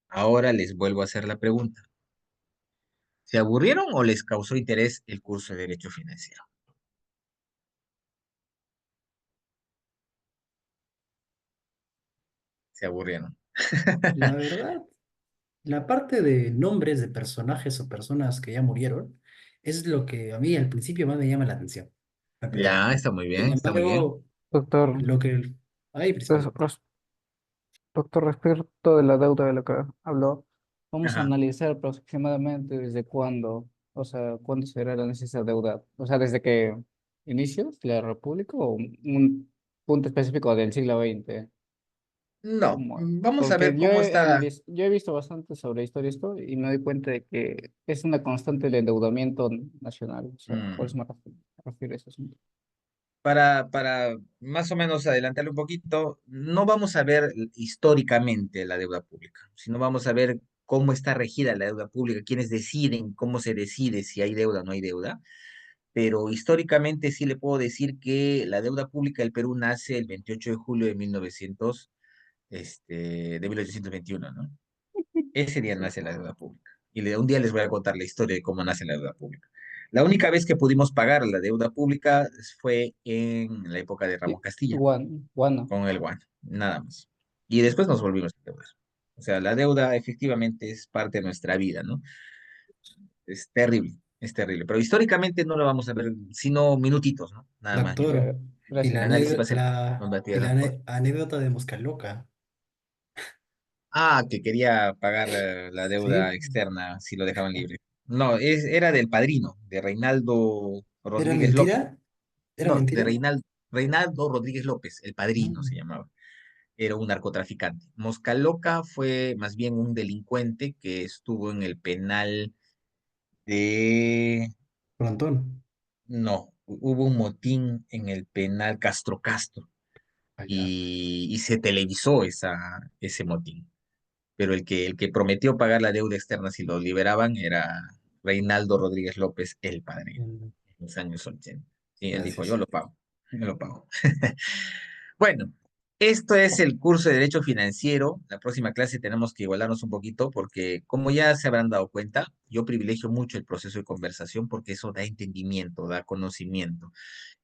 Ahora les vuelvo a hacer la pregunta. ¿Se aburrieron o les causó interés el curso de Derecho Financiero? Se aburrieron. La verdad, la parte de nombres de personajes o personas que ya murieron es lo que a mí al principio más me llama la atención. La primera. Ya, está muy Sin bien, está muy bien. embargo, Doctor, lo que hay res- principalmente. res- doctor, respecto de la deuda de la que habló, vamos a Ajá. analizar aproximadamente desde cuándo, o sea, cuándo será la necesidad de deuda. O sea, desde que inició la República o un punto específico del siglo XX. No, ¿Cómo? vamos a Porque ver cómo está. yo he visto bastante sobre historia esto y me doy cuenta de que es una constante el endeudamiento nacional. O sea, por eso mm, me refiero a ese asunto. para más o menos adelantarle un poquito, no vamos a ver históricamente la deuda pública, sino vamos a ver cómo está regida la deuda pública, quiénes deciden, cómo se decide si hay deuda o no hay deuda. pero históricamente sí le puedo decir que la deuda pública del Perú nace el 28 de julio de 1821, ¿no? Ese día nace la deuda pública. Y un día les voy a contar la historia de cómo nace la deuda pública. La única vez que pudimos pagar la deuda pública fue en la época de Ramón Castilla, Bueno, con el guano, nada más. Y después nos volvimos a endeudar. O sea, la deuda efectivamente es parte de nuestra vida, ¿no? Es terrible. Pero históricamente no lo vamos a ver, sino minutitos, ¿no? Nada más. Doctor, y El gracias. análisis va a ser con la tierra. anécdota de Mosca Loca. Ah, que quería pagar la deuda ¿Sí? externa si lo dejaban libre. No, era del padrino, de Reinaldo ¿Era Rodríguez López. mentira? ¿Era No, de mentira? Reinaldo Rodríguez López, el padrino se Mm, llamaba. Era un narcotraficante. Mosca Loca fue más bien un delincuente que estuvo en el penal de... Frontón. No, hubo un motín en el penal Castro Castro Allá. y se televisó ese motín. Pero el que prometió pagar la deuda externa si lo liberaban era Reinaldo Rodríguez López, el padrino, en los años 80. Sí, él dijo, Gracias. yo lo pago. Bueno, esto es el curso de Derecho Financiero. La próxima clase tenemos que igualarnos un poquito porque, como ya se habrán dado cuenta, yo privilegio mucho el proceso de conversación porque eso da entendimiento, da conocimiento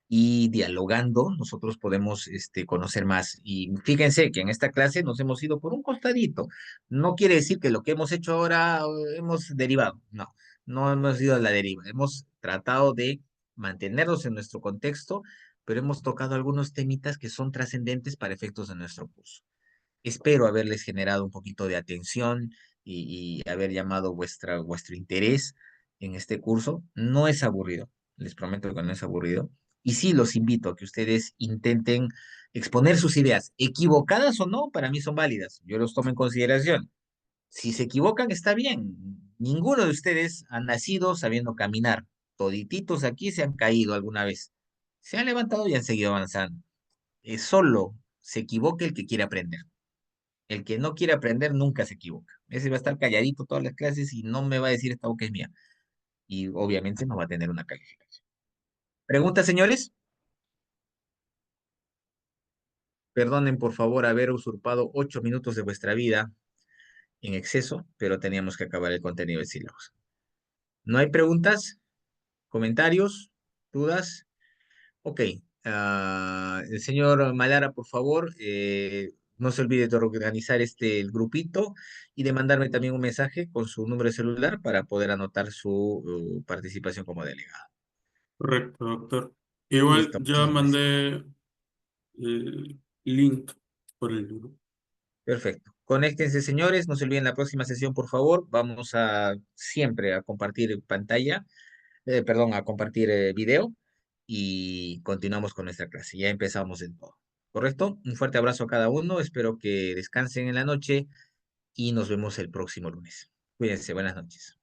y dialogando nosotros podemos conocer más. Y fíjense que en esta clase nos hemos ido por un costadito. No quiere decir que lo que hemos hecho ahora hemos derivado. No, no hemos ido a la deriva. Hemos tratado de mantenernos en nuestro contexto, pero hemos tocado algunos temitas que son trascendentes para efectos de nuestro curso. Espero haberles generado un poquito de atención y haber llamado vuestro interés en este curso. No es aburrido, les prometo que no es aburrido. Y sí los invito a que ustedes intenten exponer sus ideas, equivocadas o no, para mí son válidas. Yo los tomo en consideración. Si se equivocan, está bien. Ninguno de ustedes ha nacido sabiendo caminar. Todititos aquí se han caído alguna vez. Se han levantado y han seguido avanzando. Solo se equivoca el que quiere aprender. El que no quiere aprender nunca se equivoca. Ese va a estar calladito todas las clases y no me va a decir esta boca es mía. Y obviamente no va a tener una calificación. ¿Preguntas, señores? Perdonen, por favor, haber usurpado 8 minutos de vuestra vida en exceso, pero teníamos que acabar el contenido del sílabus. ¿No hay preguntas? ¿Comentarios? ¿Dudas? Ok. El señor Malara, por favor, no se olvide de organizar el grupito y de mandarme también un mensaje con su número de celular para poder anotar su participación como delegado. Correcto, doctor. Igual Listo, ya muchísimas gracias. mandé el link por el grupo. Perfecto. Conéctense, señores. No se olviden la próxima sesión, por favor. Vamos a siempre a compartir pantalla, perdón, a compartir video y continuamos con nuestra clase. Ya empezamos en todo. ¿Correcto? Un fuerte abrazo a cada uno. Espero que descansen en la noche y nos vemos el próximo lunes. Cuídense. Buenas noches.